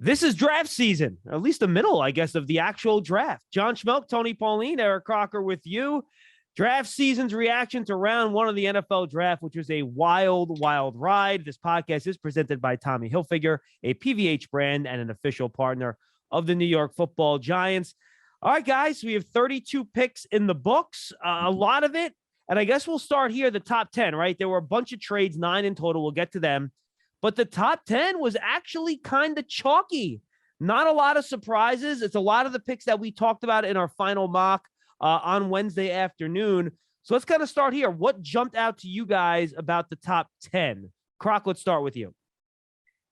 This is draft season, or at least the middle, I guess, of the actual draft. John Schmeelk, Tony Pauline, Eric Crocker with you. Draft season's reaction to round one of the NFL draft, which was a wild, wild ride. This podcast is presented by Tommy Hilfiger, a PVH brand and an official partner of the New York Football Giants. All right, guys, we have 32 picks in the books, a lot of it. And I guess we'll start here, the top 10, right? There were a bunch of trades, 9 in total. We'll get to them. But the top 10 was actually kind of chalky. Not a lot of surprises. It's a lot of the picks that we talked about in our final mock on Wednesday afternoon. So let's kind of start here. What jumped out to you guys about the top 10? Croc, let's start with you.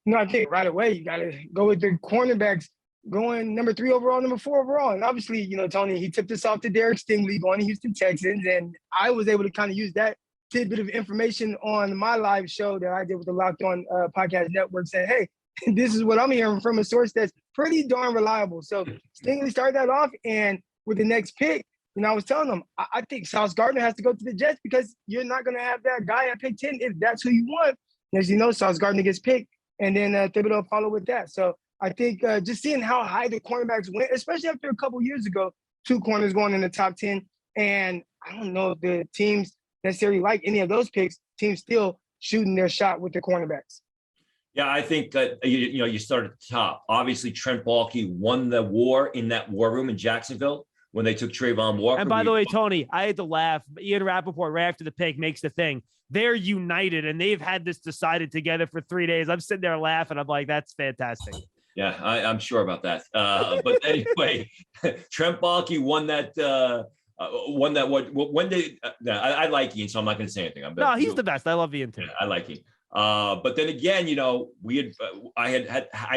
No, I think right away you got to go with the cornerbacks going number 3 overall, number 4 overall. And obviously, Tony, he tipped us off to Derek Stingley going to Houston Texans. And I was able to kind of use that tidbit of information on my live show that I did with the Locked On Podcast Network, saying, hey, this is what I'm hearing from a source that's pretty darn reliable. So Stingley started that off, and with the next pick, I was telling them, I think Sauce Gardner has to go to the Jets because you're not going to have that guy at pick 10 if that's who you want. As you know, Sauce Gardner gets picked, and then Thibodeau follow with that. So I think just seeing how high the cornerbacks went, especially after a couple years ago, 2 corners going in the top 10, and I don't know if the teams necessarily like any of those picks, teams still shooting their shot with the cornerbacks. Yeah, I think you start at the top. Obviously, Trent Baalke won the war in that war room in Jacksonville when they took Trayvon Walker. And by the way, Tony, I had to laugh. Ian Rappaport, right after the pick, makes the thing. They're united, and they've had this decided together for 3 days. I'm sitting there laughing. I'm like, that's fantastic. Yeah, I'm sure about that. But anyway, Trent Baalke won that. When did I like Ian, so I'm not going to say anything. No, he's the best. I love Ian too. Yeah, I like Ian. But then again, I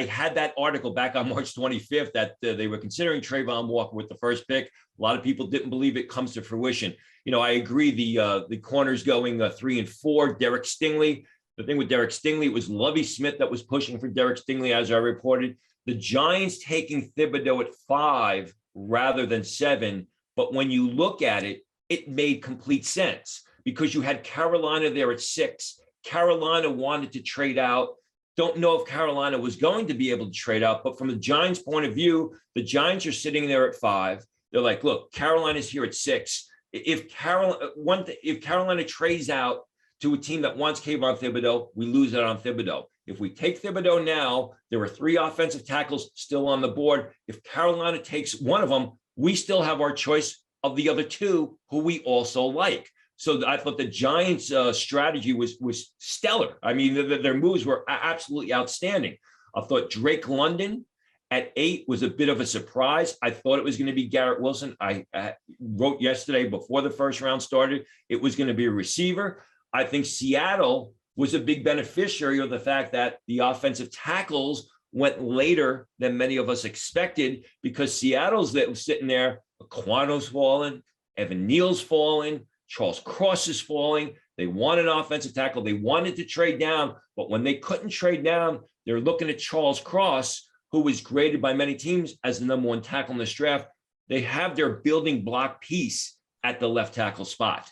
had that article back on March 25th that they were considering Trayvon Walker with the first pick. A lot of people didn't believe it comes to fruition. I agree. The corners going 3 and 4. Derek Stingley. The thing with Derek Stingley, it was Lovie Smith that was pushing for Derek Stingley, as I reported. The Giants taking Thibodeau at 5 rather than 7. But when you look at it, it made complete sense because you had Carolina there at 6. Carolina wanted to trade out. Don't know if Carolina was going to be able to trade out, but from the Giants' point of view, the Giants are sitting there at 5. They're like, look, Carolina's here at 6. If Carolina trades out to a team that wants Kayvon Thibodeau, we lose out on Thibodeau. If we take Thibodeau now, there are 3 offensive tackles still on the board. If Carolina takes one of them, we still have our choice of the other 2 who we also like. So I thought the Giants' strategy was stellar. I mean, their moves were absolutely outstanding. I thought Drake London at 8 was a bit of a surprise. I thought it was going to be Garrett Wilson. I wrote yesterday before the first round started, it was going to be a receiver. I think Seattle was a big beneficiary of the fact that the offensive tackles went later than many of us expected because Seattle's that was sitting there. Aquano's falling, Evan Neal's falling, Charles Cross is falling. They want an offensive tackle. They wanted to trade down, but when they couldn't trade down, they're looking at Charles Cross, who was graded by many teams as the number 1 tackle in this draft. They have their building block piece at the left tackle spot.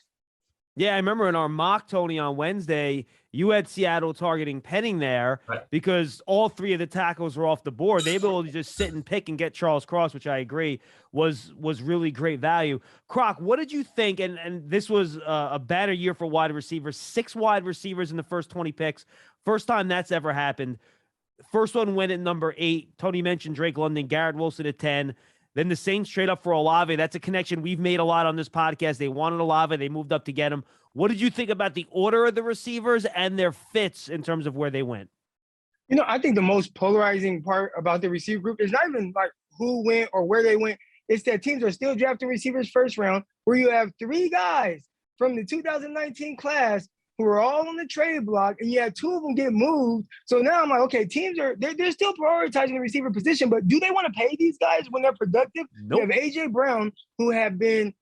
Yeah, I remember in our mock, Tony, on Wednesday, you had Seattle targeting Penning there because all 3 of the tackles were off the board. They were able to just sit and pick and get Charles Cross, which I agree was really great value. Croc, what did you think? And this was a banner year for wide receivers, 6 wide receivers in the first 20 picks. First time that's ever happened. First one went at number 8. Tony mentioned Drake London, Garrett Wilson at 10. Then the Saints trade up for Olave. That's a connection we've made a lot on this podcast. They wanted Olave. They moved up to get him. What did you think about the order of the receivers and their fits in terms of where they went? I think the most polarizing part about the receiver group is not even like who went or where they went. It's that teams are still drafting receivers first round, where you have 3 guys from the 2019 class who are all on the trade block, and you had 2 of them get moved. So now I'm like, okay, teams they're still prioritizing the receiver position, but do they want to pay these guys when they're productive? Nope. You have A.J. Brown, who have been,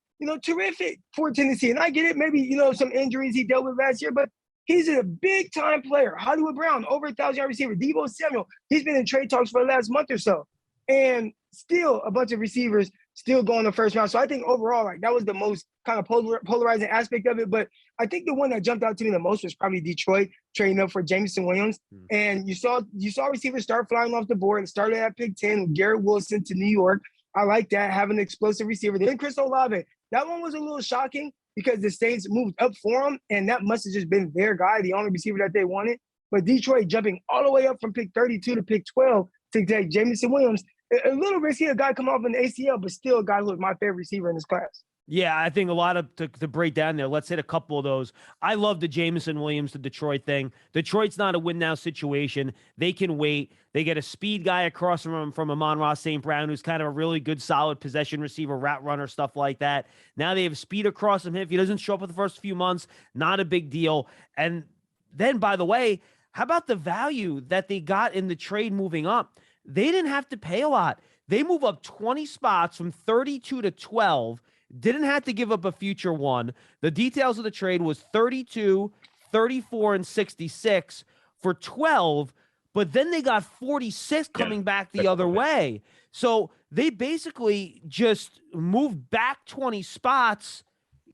terrific for Tennessee. And I get it, maybe, some injuries he dealt with last year, but he's a big-time player. Hollywood Brown, over 1,000-yard receiver. Deebo Samuel, he's been in trade talks for the last month or so. And still a bunch of receivers still going the first round. So I think overall, like, that was the most kind of polarizing aspect of it. But I think the one that jumped out to me the most was probably Detroit. trading up for Jameson Williams. And you saw receivers start flying off the board and started at pick 10 with Garrett Wilson to New York. I like that, having an explosive receiver. Then Chris Olave. That one was a little shocking because the Saints moved up for him, and that must have just been their guy, the only receiver that they wanted. But Detroit jumping all the way up from pick 32 to pick 12 to take Jameson Williams. A little risky, a guy come off an ACL, but still a guy who was my favorite receiver in this class. Yeah, I think a lot of to break down there. Let's hit a couple of those. I love the Jameson Williams to Detroit thing. Detroit's not a win now situation. They can wait. They get a speed guy across from Amon-Ra St. Brown, who's kind of a really good, solid possession receiver, route runner, stuff like that. Now they have speed across from him. If he doesn't show up for the first few months, not a big deal. And then, by the way, how about the value that they got in the trade moving up? They didn't have to pay a lot. They move up 20 spots from 32 to 12. Didn't have to give up a future one. The details of the trade was 32, 34, and 66 for 12, but then they got 46 coming back the other way. So they basically just moved back 20 spots,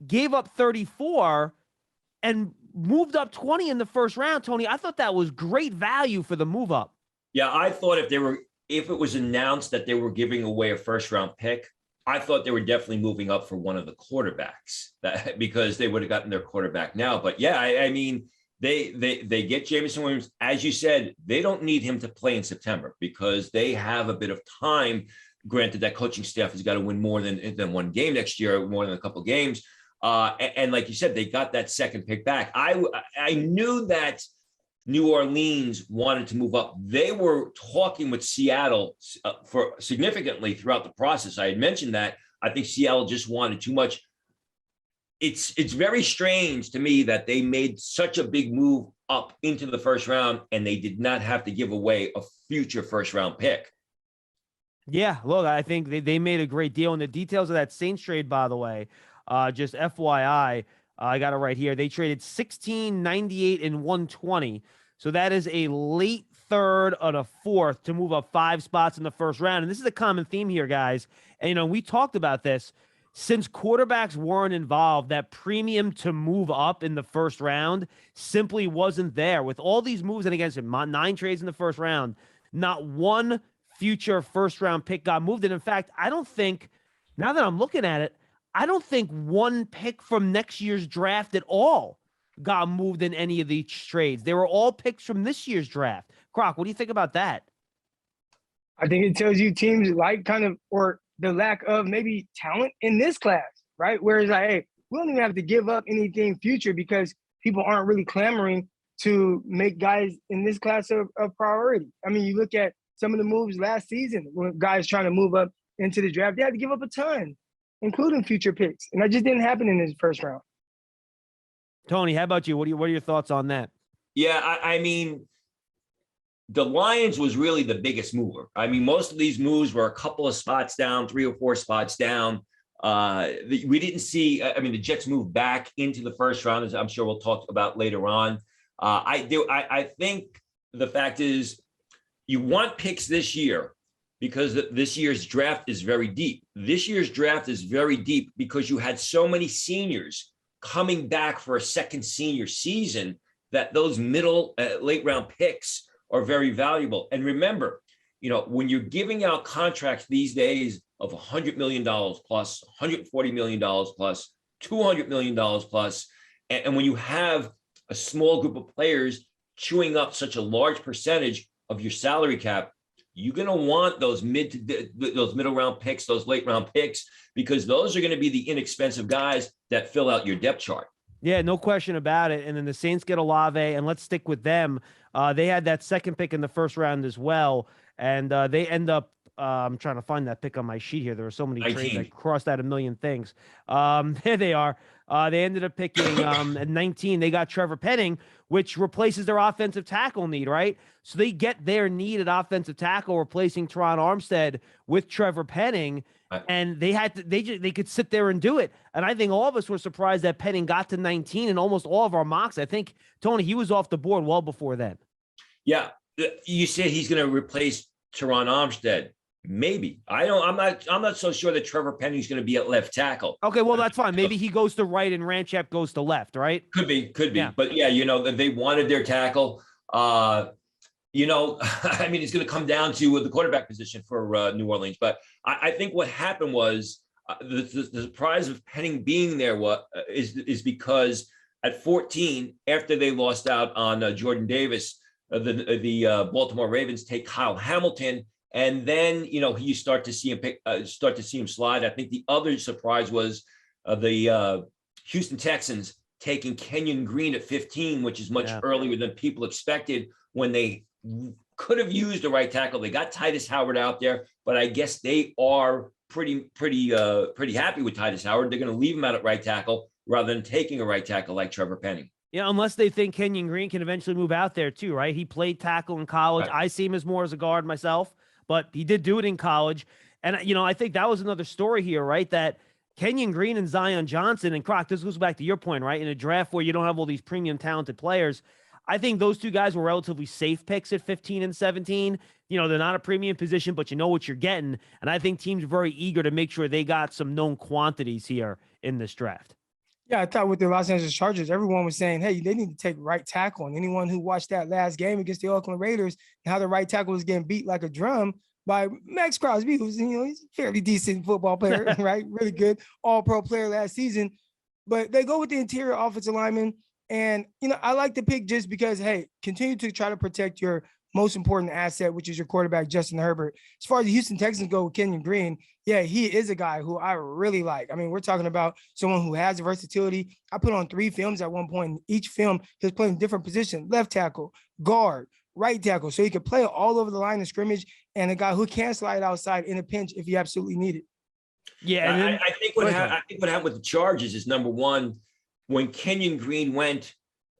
gave up 34, and moved up 20 in the first round. Tony, I thought that was great value for the move up. Yeah, I thought if it was announced that they were giving away a first round pick, I thought they were definitely moving up for one of the quarterbacks because they would have gotten their quarterback now. But yeah, I mean, they get Jameson Williams. As you said, they don't need him to play in September because they have a bit of time. Granted, that coaching staff has got to win more than one game next year, more than a couple of games. And like you said, they got that second pick back. I knew that New Orleans wanted to move up. They were talking with Seattle for significantly throughout the process. I had mentioned that. I think Seattle just wanted too much. It's very strange to me that they made such a big move up into the first round and they did not have to give away a future first round pick. Yeah, look, I think they made a great deal. And the details of that Saints trade, by the way, just FYI, I got it right here. They traded 16, 98, and 120. So that is a late third and a fourth to move up 5 spots in the first round. And this is a common theme here, guys. And, we talked about this. Since quarterbacks weren't involved, that premium to move up in the first round simply wasn't there. With all these moves and against him, 9 trades in the first round, not one future first-round pick got moved. And, in fact, I don't think, now that I'm looking at it, I don't think one pick from next year's draft at all got moved in any of these trades. They were all picks from this year's draft. Croc, what do you think about that? I think it tells you teams like or the lack of maybe talent in this class, right? Whereas hey, we don't even have to give up anything future because people aren't really clamoring to make guys in this class a priority. I mean, you look at some of the moves last season when guys trying to move up into the draft, they had to give up a ton, including future picks. And that just didn't happen in this first round. Tony, how about you? What are your thoughts on that? Yeah, I mean, the Lions was really the biggest mover. I mean, most of these moves were a couple of spots down, 3 or 4 spots down. We didn't see, the Jets moved back into the first round, as I'm sure we'll talk about later on. I think the fact is you want picks this year because this year's draft is very deep. This year's draft is very deep because you had so many seniors coming back for a second senior season that those middle late round picks are very valuable. And remember, when you're giving out contracts these days of $100 million plus, $140 million plus, $200 million plus, and when you have a small group of players chewing up such a large percentage of your salary cap, you're going to want those middle round picks, those late round picks, because those are going to be the inexpensive guys that fill out your depth chart. Yeah, no question about it. And then the Saints get Olave, and let's stick with them. They had that second pick in the first round as well, and they end up I'm trying to find that pick on my sheet here. There were so many 19. trades. I crossed out a million things. There they are. They ended up picking at 19. They got Trevor Penning, which replaces their offensive tackle need, right? So they get their need at offensive tackle, replacing Teron Armstead with Trevor Penning. And they could sit there and do it. And I think all of us were surprised that Penning got to 19 in almost all of our mocks. I think, Tony, he was off the board well before then. Yeah. You said he's going to replace Teron Armstead. Maybe. I'm not so sure that Trevor Penny's going to be at left tackle. Okay, well, that's fine. Maybe he goes to right and Ranchep goes to left, right? Could be. Yeah. But yeah, they wanted their tackle. I mean, it's going to come down to the quarterback position for New Orleans. But I think what happened was the surprise of Penning being there is because at 14, after they lost out on Jordan Davis, the Baltimore Ravens take Kyle Hamilton. And then, you start to see him slide. I think the other surprise was the Houston Texans taking Kenyon Green at 15, which is much earlier than people expected when they could have used a right tackle. They got Titus Howard out there, but I guess they are pretty happy with Titus Howard. They're going to leave him out at right tackle rather than taking a right tackle like Trevor Penning. Yeah, unless they think Kenyon Green can eventually move out there too, right? He played tackle in college. Right. I see him as more as a guard myself, but he did do it in college. And, I think that was another story here, right? That Kenyon Green and Zion Johnson and Croc, this goes back to your point, right? In a draft where you don't have all these premium talented players, I think those two guys were relatively safe picks at 15 and 17. They're not a premium position, but you know what you're getting. And I think teams are very eager to make sure they got some known quantities here in this draft. Yeah, I thought with the Los Angeles Chargers, everyone was saying, hey, they need to take right tackle. And anyone who watched that last game against the Oakland Raiders and how the right tackle was getting beat like a drum by Max Crosby, who's, he's a fairly decent football player, right? Really good all-pro player last season. But they go with the interior offensive lineman. And, I like the pick just because, hey, continue to try to protect your most important asset, which is your quarterback, Justin Herbert. As far as the Houston Texans go with Kenyon Green, yeah, he is a guy who I really like. I mean, we're talking about someone who has versatility. I put on 3 films at one point. In each film, he was playing different positions: left tackle, guard, right tackle. So he could play all over the line of scrimmage, and a guy who can slide outside in a pinch if he absolutely needed. Yeah, and then, I think what happened with the Chargers is, number one, when Kenyon Green went,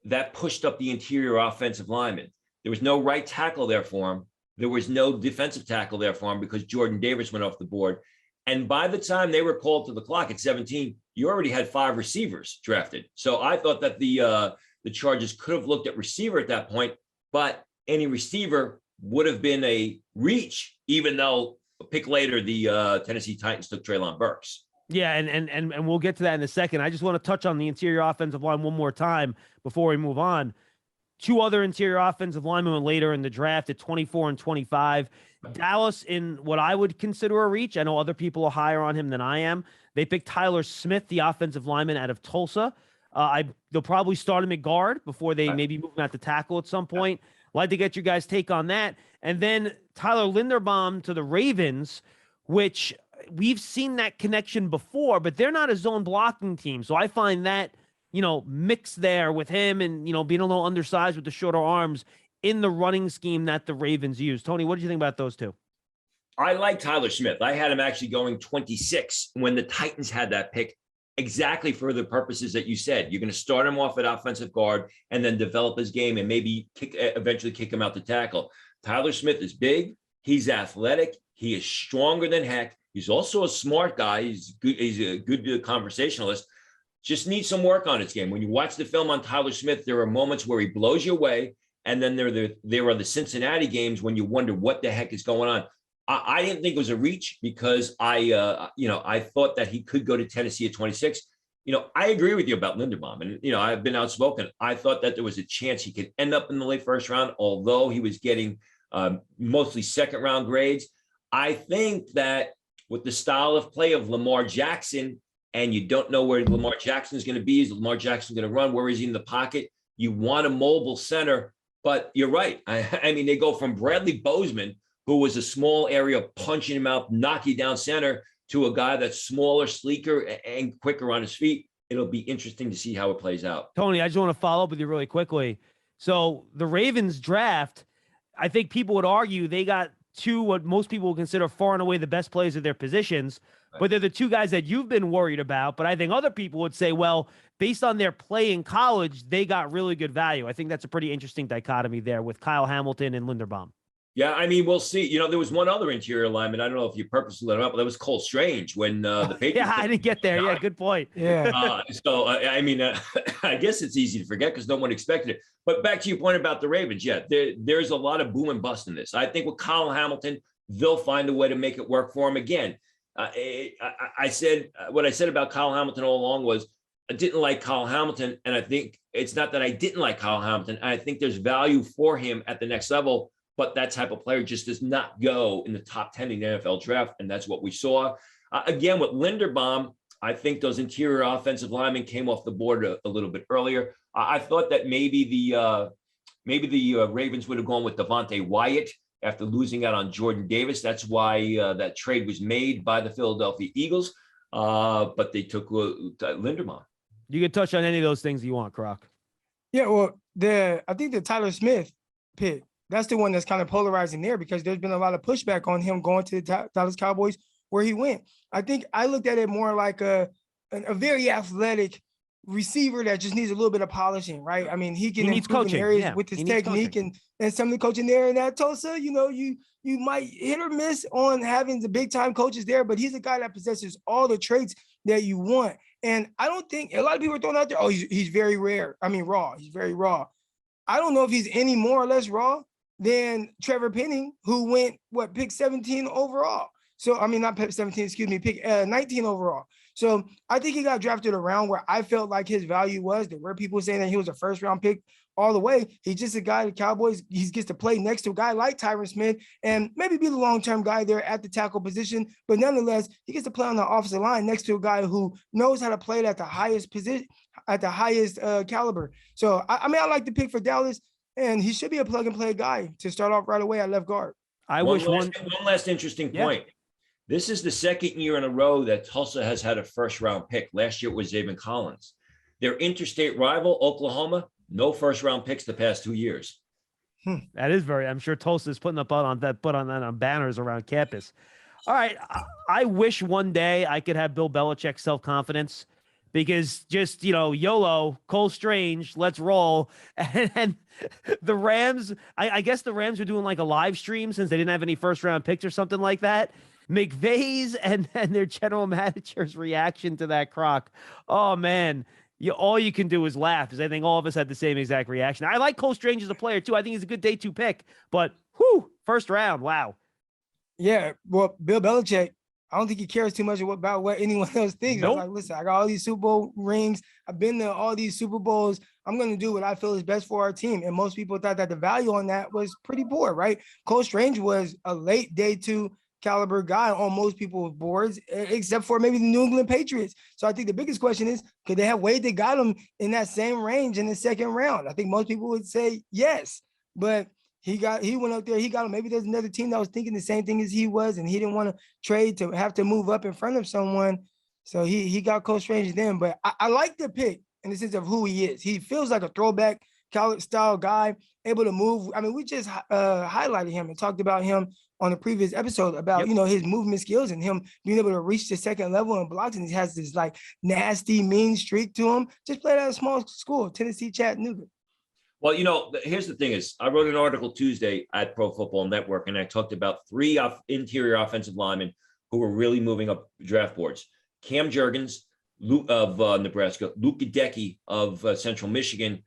that pushed up the interior offensive lineman. There was no right tackle there for him. There was no defensive tackle there for him because Jordan Davis went off the board. And by the time they were called to the clock at 17, you already had 5 receivers drafted. So I thought that the Chargers could have looked at receiver at that point, but any receiver would have been a reach, even though a pick later, the Tennessee Titans took Treylon Burks. Yeah, and we'll get to that in a second. I just want to touch on the interior offensive line one more time before we move on. 2 other interior offensive linemen went later in the draft at 24 and 25. Dallas, in what I would consider a reach. I know other people are higher on him than I am. They picked Tyler Smith, the offensive lineman out of Tulsa. They'll probably start him at guard before they maybe move him out to tackle at some point. Like to get your guys' take on that. And then Tyler Linderbaum to the Ravens, which we've seen that connection before, but they're not a zone blocking team. So I find that, mix there with him and, being a little undersized with the shorter arms in the running scheme that the Ravens use. Tony, what did you think about those two? I like Tyler Smith. I had him actually going 26 when the Titans had that pick, exactly for the purposes that you said. You're going to start him off at offensive guard and then develop his game and maybe eventually kick him out to tackle. Tyler Smith is big. He's athletic. He is stronger than heck. He's also a smart guy. He's good. He's a good conversationalist. Just needs some work on his game. When you watch the film on Tyler Smith, there are moments where he blows you away. And then there are the Cincinnati games when you wonder what the heck is going on. I didn't think it was a reach because I thought that he could go to Tennessee at 26. I agree with you about Linderbaum, and I've been outspoken. I thought that there was a chance he could end up in the late first round, although he was getting mostly second round grades. I think that with the style of play of Lamar Jackson, and you don't know where Lamar Jackson is going to be, is Lamar Jackson going to run? Where is he in the pocket? You want a mobile center, but you're right. I mean, they go from Bradley Bozeman, who was a small area punching him out, knock you down center, to a guy that's smaller, sleeker, and quicker on his feet. It'll be interesting to see how it plays out. Tony, I just want to follow up with you really quickly. So the Ravens draft, I think people would argue they got 2 what most people would consider far and away the best players of their positions, but they're the 2 guys that you've been worried about. But I think other people would say, well, based on their play in college, they got really good value. I think that's a pretty interesting dichotomy there with Kyle Hamilton and Linderbaum. Yeah, I mean, we'll see. There was one other interior lineman. I don't know if you purposely let him up, but that was Cole Strange when the Patriots. Yeah, I didn't get there. Yeah, good point. Yeah. I guess it's easy to forget because no one expected it. But back to your point about the Ravens, yeah, there's a lot of boom and bust in this. I think with Kyle Hamilton, they'll find a way to make it work for him again. I said what I said about Kyle Hamilton all along was I didn't like Kyle Hamilton, and I think it's not that I didn't like Kyle Hamilton. I think there's value for him at the next level, but that type of player just does not go in the top 10 in the NFL draft, and that's what we saw. Again, with Linderbaum, I think those interior offensive linemen came off the board a little bit earlier. I thought that maybe the Ravens would have gone with Devontae Wyatt after losing out on Jordan Davis. That's why that trade was made by the Philadelphia Eagles, but they took Linderbaum. You can touch on any of those things you want, Croc. Yeah, well, I think the Tyler Smith pick, that's the one that's kind of polarizing there because there's been a lot of pushback on him going to the Dallas Cowboys where he went. I think I looked at it more like a very athletic receiver that just needs a little bit of polishing, right? I mean, he can improve in areas with his technique and some of the coaching there in that Tulsa, you might hit or miss on having the big time coaches there, but he's a guy that possesses all the traits that you want. And I don't think a lot of people are throwing out there, oh, he's very rare. I mean, raw. He's very raw. I don't know if he's any more or less raw than Trevor Penning, who went, pick 17 overall. So, I mean, not pick 17, excuse me, pick 19 overall. So I think he got drafted around where I felt like his value was. There were people saying that he was a first round pick all the way. He's just a guy, the Cowboys, he gets to play next to a guy like Tyron Smith and maybe be the long-term guy there at the tackle position. But nonetheless, he gets to play on the offensive line next to a guy who knows how to play it at the highest position, at the highest caliber. So, I like the pick for Dallas, and he should be a plug-and-play guy to start off right away at left guard. One last interesting point. Yeah. This is the second year in a row that Tulsa has had a first-round pick. Last year it was Zaven Collins. Their interstate rival, Oklahoma, no first-round picks the past 2 years. That is I'm sure Tulsa is putting that on banners around campus. All right. I wish one day I could have Bill Belichick's self-confidence because just, YOLO, Cole Strange, let's roll. And the Rams, I guess the Rams are doing like a live stream since they didn't have any first-round picks or something like that. McVay's and their general manager's reaction to that, Croc. Oh, man. All you can do is laugh because I think all of us had the same exact reaction. I like Cole Strange as a player, too. I think he's a good day 2 pick. But, first round. Wow. Yeah, well, Bill Belichick, I don't think he cares too much about what anyone else thinks. Nope. Like, listen, I got all these Super Bowl rings. I've been to all these Super Bowls. I'm going to do what I feel is best for our team. And most people thought that the value on that was pretty poor, right? Cole Strange was a late day 2 caliber guy on most people's boards, except for maybe the New England Patriots. So I think the biggest question is, could they have Wade that got him in that same range in the second round? I think most people would say yes, but he went up there, he got him. Maybe there's another team that was thinking the same thing as he was, and he didn't want to trade to have to move up in front of someone. So he got Cole Strange then, but I like the pick in the sense of who he is. He feels like a throwback college style guy, able to move. I mean, we just highlighted him and talked about him on the previous episode about, his movement skills and him being able to reach the second level and blocks. And he has this like nasty, mean streak to him. Just played at a small school, Tennessee, Chattanooga. Well, here's the thing is I wrote an article Tuesday at Pro Football Network, and I talked about 3 interior offensive linemen who were really moving up draft boards. Cam Jurgens of Nebraska, Luke Gadecki of Central Michigan,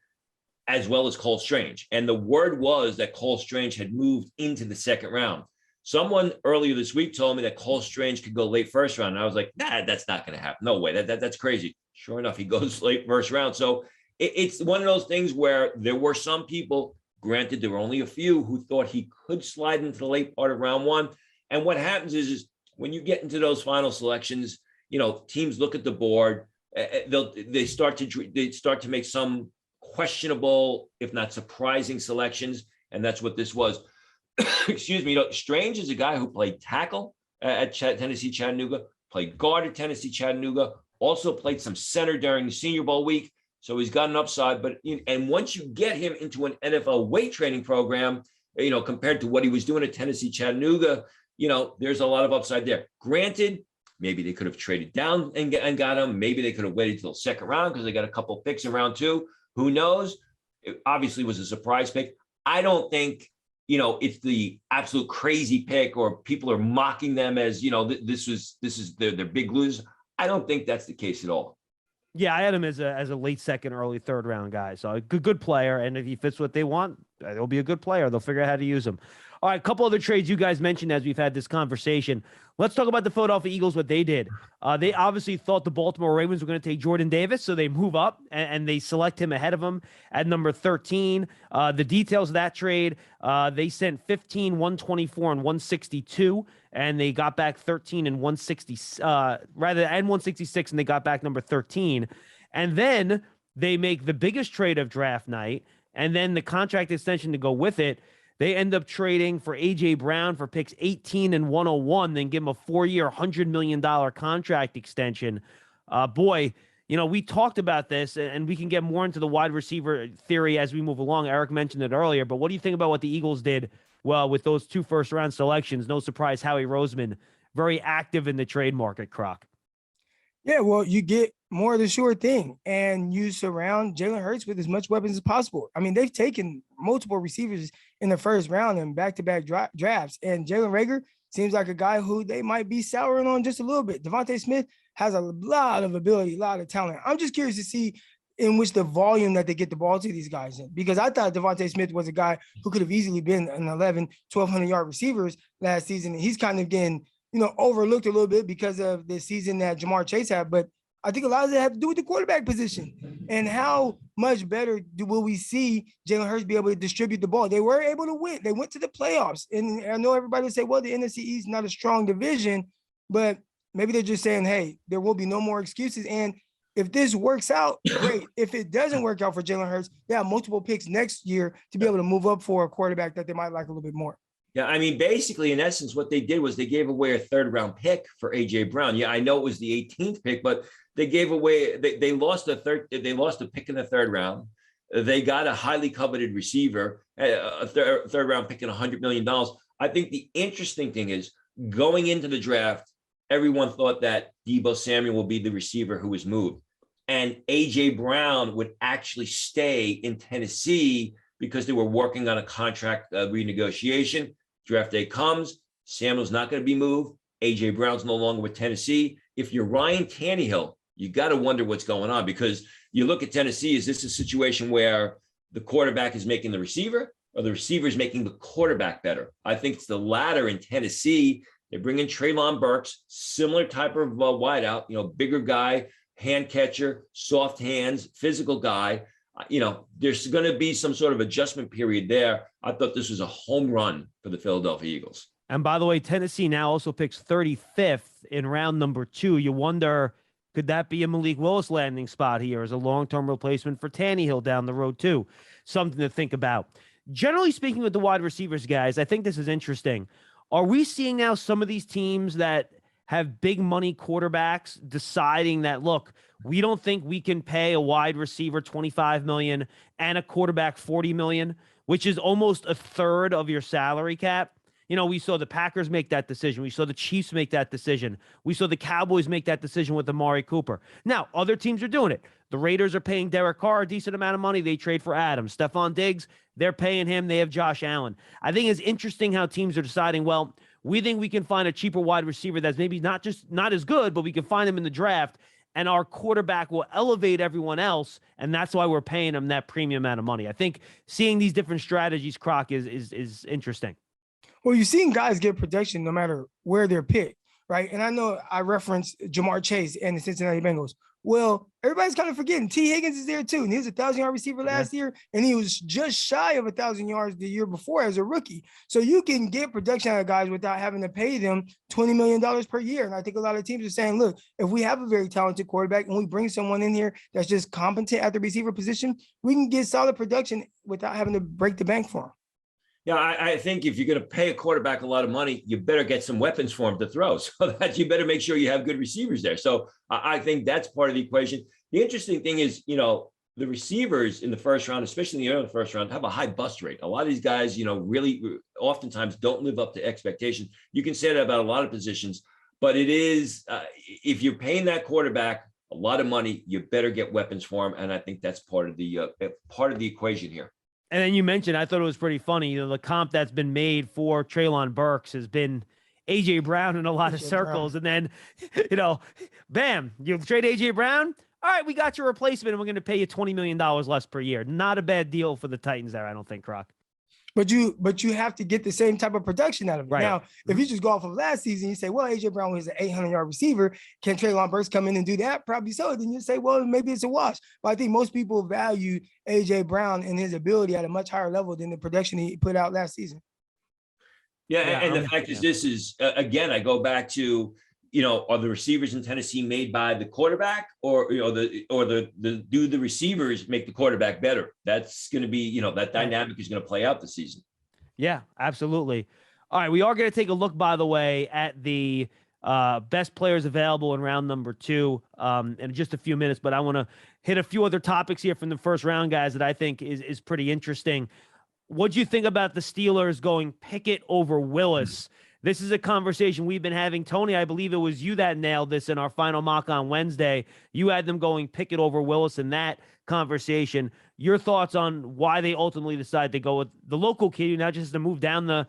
as well as Cole Strange. And the word was that Cole Strange had moved into the second round. Someone earlier this week told me that Cole Strange could go late first round. And I was like, that's not going to happen. No way. That's crazy. Sure enough, he goes late first round. So it's one of those things where there were some people, granted, there were only a few who thought he could slide into the late part of round 1. And what happens is when you get into those final selections, teams look at the board, they start to make some questionable, if not surprising selections. And that's what this was. Excuse me. Strange is a guy who played tackle at Tennessee Chattanooga, played guard at Tennessee Chattanooga, also played some center during the Senior Bowl week. So he's got an upside. And once you get him into an NFL weight training program, compared to what he was doing at Tennessee Chattanooga, there's a lot of upside there. Granted, maybe they could have traded down and got him. Maybe they could have waited till the second round because they got a couple of picks in round 2. Who knows? It obviously was a surprise pick. I don't think, it's the absolute crazy pick or people are mocking them as, this is their big lose. I don't think that's the case at all. Yeah, I had him as a late second, early third round guy. So a good player. And if he fits what they want, he'll be a good player. They'll figure out how to use him. All right, a couple other trades you guys mentioned as we've had this conversation. Let's talk about the Philadelphia Eagles, what they did. They obviously thought the Baltimore Ravens were going to take Jordan Davis, so they move up and they select him ahead of him at number 13. The details of that trade, they sent 15, 124, and 162, and they got back 13 and 160, and 166, and they got back number 13. And then they make the biggest trade of draft night, and then the contract extension to go with it. They end up trading for A.J. Brown for picks 18 and 101, then give him a 4-year, $100 million contract extension. Boy, we talked about this, and we can get more into the wide receiver theory as we move along. Eric mentioned it earlier, but what do you think about what the Eagles did, well, with those 2 first-round selections? No surprise, Howie Roseman, very active in the trade market, Croc. Yeah, well, you get more of the sure thing, and you surround Jalen Hurts with as much weapons as possible. I mean, they've taken multiple receivers in the first round and back-to-back drafts, and Jalen Reagor seems like a guy who they might be souring on just a little bit. Devontae Smith has a lot of ability, a lot of talent. I'm just curious to see in which the volume that they get the ball to these guys in, because I thought Devontae Smith was a guy who could have easily been an 1,200-yard receivers last season, and he's kind of getting overlooked a little bit because of the season that Jamar Chase had. But I think a lot of it had to do with the quarterback position and how much better will we see Jalen Hurts be able to distribute the ball. They were able to win. They went to the playoffs. And I know everybody will say, well, the NFC East is not a strong division, but maybe they're just saying, hey, there will be no more excuses. And if this works out, great. If it doesn't work out for Jalen Hurts, they have multiple picks next year to be able to move up for a quarterback that they might like a little bit more. Yeah, I mean, basically, in essence, what they did was they gave away a 3rd-round pick for A.J. Brown. Yeah, I know it was the 18th pick, but they gave away. They lost a pick in the 3rd round. They got a highly coveted receiver, a third-round pick, and $100 million. I think the interesting thing is going into the draft, everyone thought that Deebo Samuel would be the receiver who was moved, and A.J. Brown would actually stay in Tennessee because they were working on a contract renegotiation. Draft day comes, Samuel's not going to be moved. A.J. Brown's no longer with Tennessee. If you're Ryan Tannehill, you got to wonder what's going on, because you look at Tennessee, is this a situation where the quarterback is making the receiver or the receiver is making the quarterback better? I think it's the latter in Tennessee. They bring in Treylon Burks, similar type of wideout, bigger guy, hand catcher, soft hands, physical guy. There's going to be some sort of adjustment period there. I thought this was a home run for the Philadelphia Eagles. And by the way, Tennessee now also picks 35th in round number 2. You wonder, could that be a Malik Willis landing spot here as a long-term replacement for Tannehill down the road too? Something to think about. Generally speaking, with the wide receivers, guys, I think this is interesting. Are we seeing now some of these teams that have big money quarterbacks deciding that, look, we don't think we can pay a wide receiver $25 million and a quarterback $40 million, which is almost a third of your salary cap? We saw the Packers make that decision. We saw the Chiefs make that decision. We saw the Cowboys make that decision with Amari Cooper. Now, other teams are doing it. The Raiders are paying Derek Carr a decent amount of money. They trade for Adams. Stephon Diggs, they're paying him. They have Josh Allen. I think it's interesting how teams are deciding, well, we think we can find a cheaper wide receiver that's maybe not as good, but we can find him in the draft, and our quarterback will elevate everyone else, and that's why we're paying him that premium amount of money. I think seeing these different strategies, Croc, is interesting. Well, you've seen guys get protection no matter where they're picked, right? And I know I referenced Jamar Chase and the Cincinnati Bengals. Well, everybody's kind of forgetting T. Higgins is there too. And he was a 1,000-yard receiver last year, and he was just shy of 1,000 yards the year before as a rookie. So you can get production out of guys without having to pay them $20 million per year. And I think a lot of teams are saying, look, if we have a very talented quarterback and we bring someone in here that's just competent at the receiver position, we can get solid production without having to break the bank for him. Yeah, I think if you're going to pay a quarterback a lot of money, you better get some weapons for him to throw. So that you better make sure you have good receivers there. So I think that's part of the equation. The interesting thing is, the receivers in the first round, especially in the early first round, have a high bust rate. A lot of these guys, really oftentimes don't live up to expectations. You can say that about a lot of positions, but it is, if you're paying that quarterback a lot of money, you better get weapons for him. And I think that's part of the equation here. And then you mentioned, I thought it was pretty funny, the comp that's been made for Treylon Burks has been A.J. Brown in a lot of circles. And then, bam, you trade A.J. Brown? All right, we got your replacement, and we're going to pay you $20 million less per year. Not a bad deal for the Titans there, I don't think, Croc. But you have to get the same type of production out of it. Right. Now, if you just go off of last season, you say, well, AJ Brown was an 800-yard receiver. Can Treylon Burks come in and do that? Probably so. Then you say, well, maybe it's a wash. But I think most people value AJ Brown and his ability at a much higher level than the production he put out last season. Yeah, and the fact is, this is again, I go back to, are the receivers in Tennessee made by the quarterback, or do the receivers make the quarterback better? That's going to be, that dynamic is going to play out this season. Yeah, absolutely. All right, we are going to take a look, by the way, at the best players available in round number 2 in just a few minutes, but I want to hit a few other topics here from the first round, guys, that I think is pretty interesting. What do you think about the Steelers going Pickett over Willis? This is a conversation we've been having. Tony, I believe it was you that nailed this in our final mock on Wednesday. You had them going Pickett over Willis in that conversation. Your thoughts on why they ultimately decided to go with the local kid, not just to move down the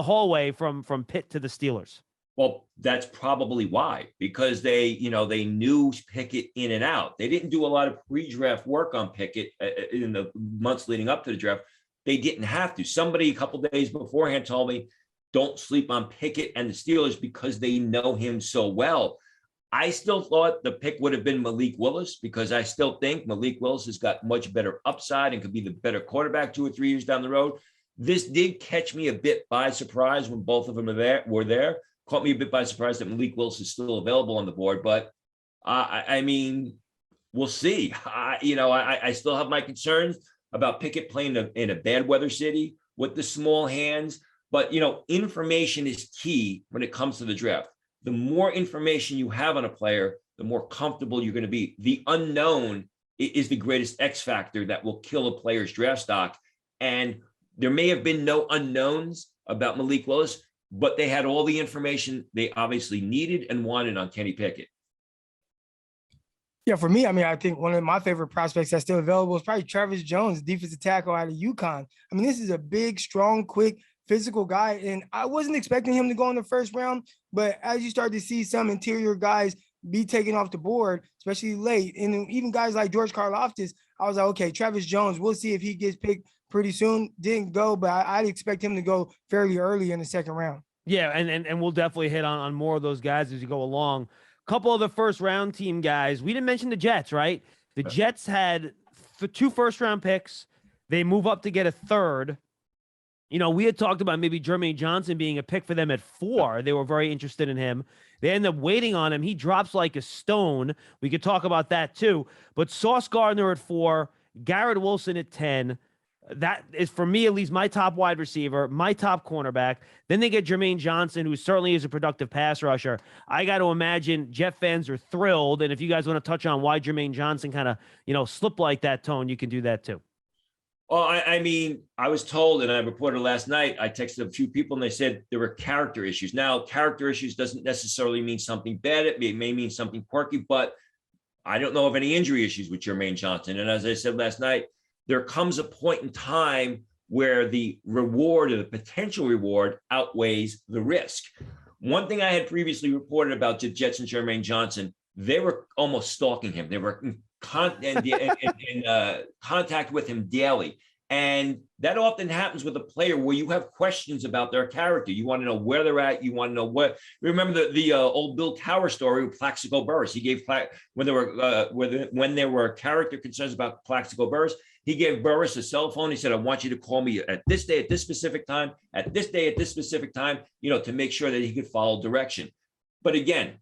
hallway from Pitt to the Steelers? Well, that's probably why, because they knew Pickett in and out. They didn't do a lot of pre-draft work on Pickett in the months leading up to the draft. They didn't have to. Somebody a couple of days beforehand told me, don't sleep on Pickett and the Steelers because they know him so well. I still thought the pick would have been Malik Willis, because I still think Malik Willis has got much better upside and could be the better quarterback 2 or 3 years down the road. This did catch me a bit by surprise when both of them were there. Caught me a bit by surprise that Malik Willis is still available on the board, but I mean, we'll see. I still have my concerns about Pickett playing in a bad weather city with the small hands. But, information is key when it comes to the draft. The more information you have on a player, the more comfortable you're going to be. The unknown is the greatest X factor that will kill a player's draft stock. And there may have been no unknowns about Malik Willis, but they had all the information they obviously needed and wanted on Kenny Pickett. Yeah, for me, I think one of my favorite prospects that's still available is probably Travis Jones, defensive tackle out of UConn. This is a big, strong, quick, physical guy, and I wasn't expecting him to go in the first round, but as you start to see some interior guys be taken off the board, especially late, and even guys like George Karlaftis, I was like, okay, Travis Jones, we'll see if he gets picked pretty soon. Didn't go, but I'd expect him to go fairly early in the second round. Yeah, and we'll definitely hit on more of those guys as you go along. Couple of the first round team guys. We didn't mention the Jets, right? The Jets had 2 first-round picks. They move up to get a third. We had talked about maybe Jermaine Johnson being a pick for them at 4. They were very interested in him. They end up waiting on him. He drops like a stone. We could talk about that too. But Sauce Gardner at 4, Garrett Wilson at 10. That is, for me at least, my top wide receiver, my top cornerback. Then they get Jermaine Johnson, who certainly is a productive pass rusher. I got to imagine Jet fans are thrilled. And if you guys want to touch on why Jermaine Johnson kind of, slipped like that, Tone, you can do that too. Well, I was told, and I reported last night, I texted a few people and they said there were character issues. Now, character issues doesn't necessarily mean something bad. It may mean something quirky, but I don't know of any injury issues with Jermaine Johnson. And as I said last night, there comes a point in time where the reward or the potential reward outweighs the risk. One thing I had previously reported about the Jets and Jermaine Johnson, they were almost stalking him. They were in contact with him daily. And that often happens with a player where you have questions about their character. You want to know where they're at. You want to know what. Remember the old Bill Cowher story with Plaxico Burress. He gave when there were character concerns about Plaxico Burress, he gave Burress a cell phone. He said, "I want you to call me at this day at this specific time, at this day at this specific time, to make sure that he could follow direction." But again,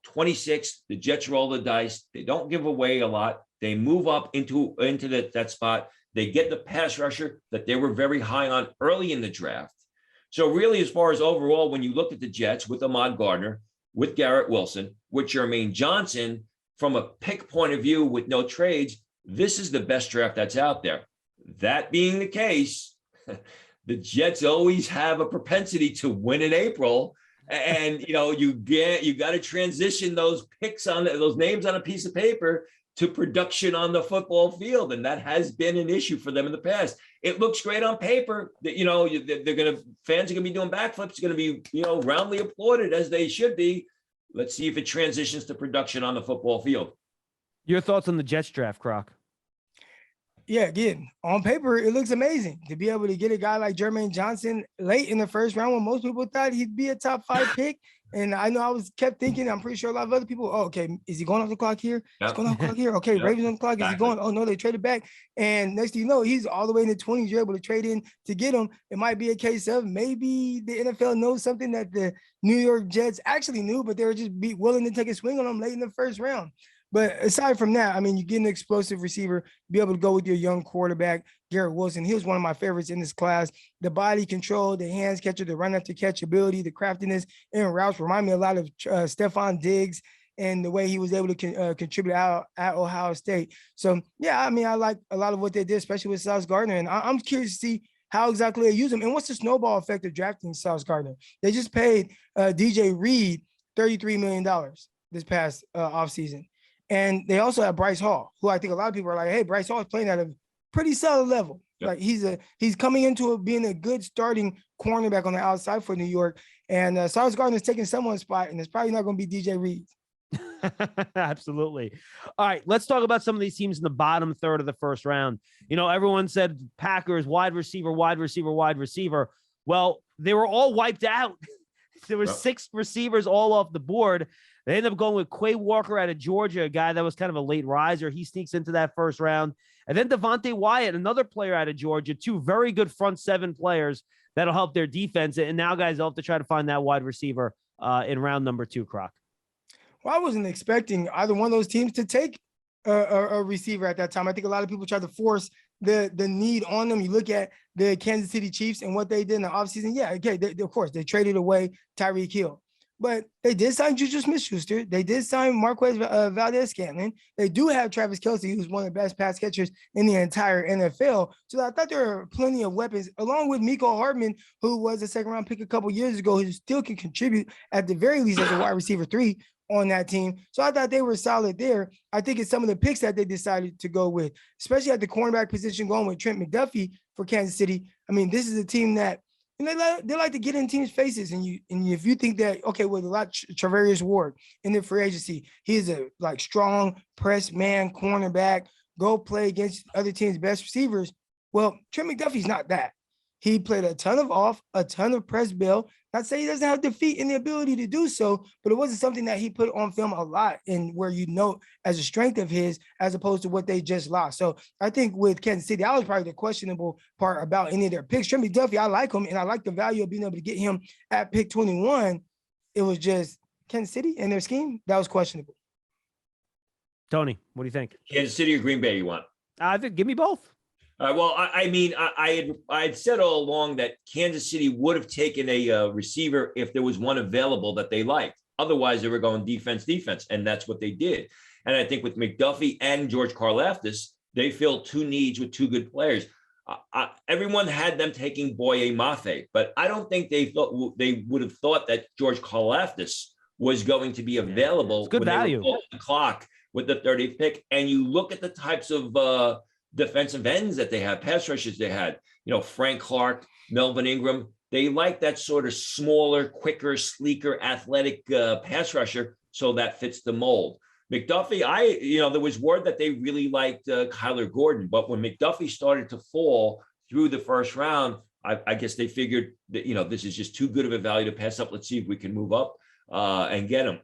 26, the Jets roll the dice. They don't give away a lot. They move up into that spot. They get the pass rusher that they were very high on early in the draft. So really, as far as overall, when you look at the Jets with Ahmad Gardner, with Garrett Wilson, with Jermaine Johnson, from a pick point of view with no trades, this is the best draft that's out there. That being the case, the Jets always have a propensity to win in April. And, you got to transition those picks those names on a piece of paper to production on the football field. And that has been an issue for them in the past. It looks great on paper that, fans are going to be doing backflips, going to be, roundly applauded as they should be. Let's see if it transitions to production on the football field. Your thoughts on the Jets draft, Croc? Yeah, again, on paper, it looks amazing to be able to get a guy like Jermaine Johnson late in the first round when most people thought he'd be a top 5 pick. And I know kept thinking, I'm pretty sure a lot of other people, oh, okay, is he going off the clock here? He's going off the clock here. Okay, Yep. Ravens on the clock. Is he Exactly. going? Oh, no, they traded back. And next thing you know, he's all the way in the 20s. You're able to trade in to get him. It might be a case of maybe the NFL knows something that the New York Jets actually knew, but they were just willing to take a swing on him late in the first round. But aside from that, I mean, you get an explosive receiver, be able to go with your young quarterback, Garrett Wilson. He was one of my favorites in this class. The body control, the hands catcher, the run after catch ability, the craftiness in routes remind me a lot of Stephon Diggs and the way he was able to contribute out at Ohio State. So, yeah, I mean, I like a lot of what they did, especially with Sauce Gardner. And I'm curious to see how exactly they use him. And what's the snowball effect of drafting Sauce Gardner? They just paid DJ Reed $33 million this past offseason. And they also have Bryce Hall, who I think a lot of people are like, hey, Bryce Hall is playing at a pretty solid level. Yep. Like he's coming into being a good starting cornerback on the outside for New York. And Sauce Gardner is taking someone's spot, and it's probably not going to be DJ Reed. Absolutely. All right, let's talk about some of these teams in the bottom third of the first round. You know, everyone said Packers, wide receiver, wide receiver, wide receiver. Well, they were all wiped out. There were 6 receivers all off the board. They ended up going with Quay Walker out of Georgia, a guy that was kind of a late riser. He sneaks into that first round. And then Devontae Wyatt, another player out of Georgia, 2 very good front 7 players that'll help their defense. And now guys, they'll have to try to find that wide receiver in round number 2, Croc. Well, I wasn't expecting either one of those teams to take a receiver at that time. I think a lot of people tried to force the need on them. You look at the Kansas City Chiefs and what they did in the offseason. Yeah, okay, of course, they traded away Tyreek Hill. But they did sign Juju Smith-Schuster. They did sign Marquez Valdez-Scantling. They do have Travis Kelce, who's one of the best pass catchers in the entire NFL. So I thought there were plenty of weapons, along with Mecole Hardman, who was a second-round pick a couple years ago, who still can contribute at the very least as a wide receiver 3 on that team. So I thought they were solid there. I think it's some of the picks that they decided to go with, especially at the cornerback position, going with Trent McDuffie for Kansas City. I mean, this is a team that they like to get in teams' faces, and if you think that, okay, with a lot Travarius Ward in the free agency, he's a strong press man cornerback, go play against other teams' best receivers. Well, Trent McDuffie's not that. He played a ton of off, a ton of press bill. Not say he doesn't have the feet and the ability to do so, but it wasn't something that he put on film a lot, and where as a strength of his, as opposed to what they just lost. So I think with Kansas City, that was probably the questionable part about any of their picks. Trent McDuffie, I like him, and I like the value of being able to get him at pick 21. It was just Kansas City and their scheme that was questionable. Tony, what do you think? Kansas City or Green Bay you want? I think give me both. Well, I mean, I had said all along that Kansas City would have taken a receiver if there was one available that they liked. Otherwise, they were going defense, and that's what they did. And I think with McDuffie and George Karlaftis, they filled 2 needs with 2 good players. Everyone had them taking Boye Mafe, but I don't think they would have thought that George Karlaftis was going to be available. It's good value. They were the clock with the 30th pick, and you look at the types of defensive ends that they have, pass rushers they had, Frank Clark, Melvin Ingram. They like that sort of smaller, quicker, sleeker, athletic pass rusher, so that fits the mold. McDuffie, there was word that they really liked Kyler Gordon, but when McDuffie started to fall through the first round, I guess they figured that, this is just too good of a value to pass up. Let's see if we can move up and get him.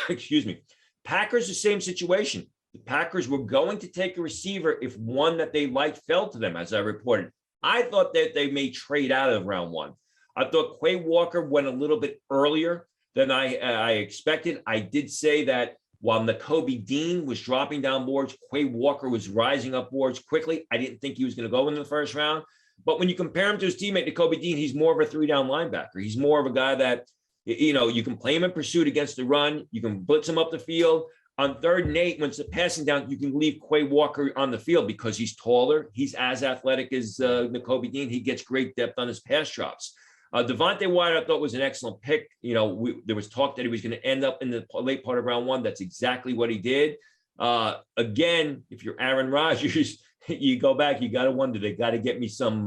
Excuse me. Packers, the same situation. The Packers were going to take a receiver if one that they liked fell to them, as I reported. I thought that they may trade out of round 1. I thought Quay Walker went a little bit earlier than I expected. I did say that while Nakobe Dean was dropping down boards, Quay Walker was rising up boards quickly. I didn't think he was going to go in the first round. But when you compare him to his teammate, Nakobe Dean, he's more of a 3-down linebacker. He's more of a guy that, you can play him in pursuit against the run. You can blitz him up the field. On 3rd and 8, when it's a passing down, you can leave Quay Walker on the field because he's taller. He's as athletic as Nakobe Dean. He gets great depth on his pass drops. Devontae Wyatt, I thought, was an excellent pick. There was talk that he was going to end up in the late part of round 1. That's exactly what he did. Again, if you're Aaron Rodgers, you go back, you got to wonder, they got to get me some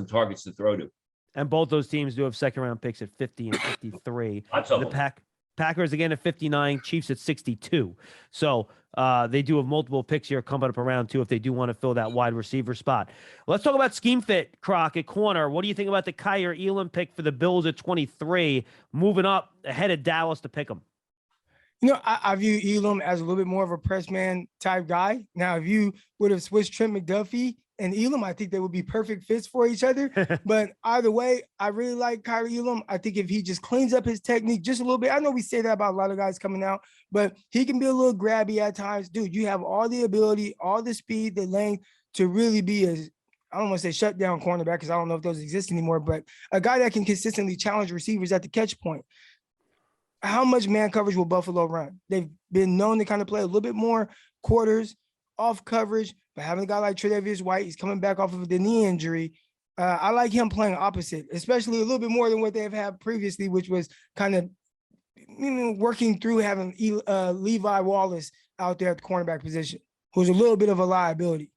targets to throw to. And both those teams do have second-round picks at 50 and 53. Lots of them. Packers again at 59, Chiefs at 62. So they do have multiple picks here coming up around 2 if they do want to fill that wide receiver spot. Let's talk about scheme fit, Croc, at corner. What do you think about the Kyer Elam pick for the Bills at 23, moving up ahead of Dallas to pick him? I view Elam as a little bit more of a press man type guy. Now, if you would have switched Trent McDuffie and Elam, I think they would be perfect fits for each other. But either way, I really like Kyer Elam. I think if he just cleans up his technique just a little bit, I know we say that about a lot of guys coming out, but he can be a little grabby at times. Dude, you have all the ability, all the speed, the length to really be I don't want to say shut down cornerback because I don't know if those exist anymore, but a guy that can consistently challenge receivers at the catch point. How much man coverage will Buffalo run? They've been known to kind of play a little bit more quarters, off coverage, but having a guy like Tre'Davious White, he's coming back off of the knee injury. I like him playing opposite, especially a little bit more than what they've had previously, which was kind of working through having Levi Wallace out there at the cornerback position, who's a little bit of a liability.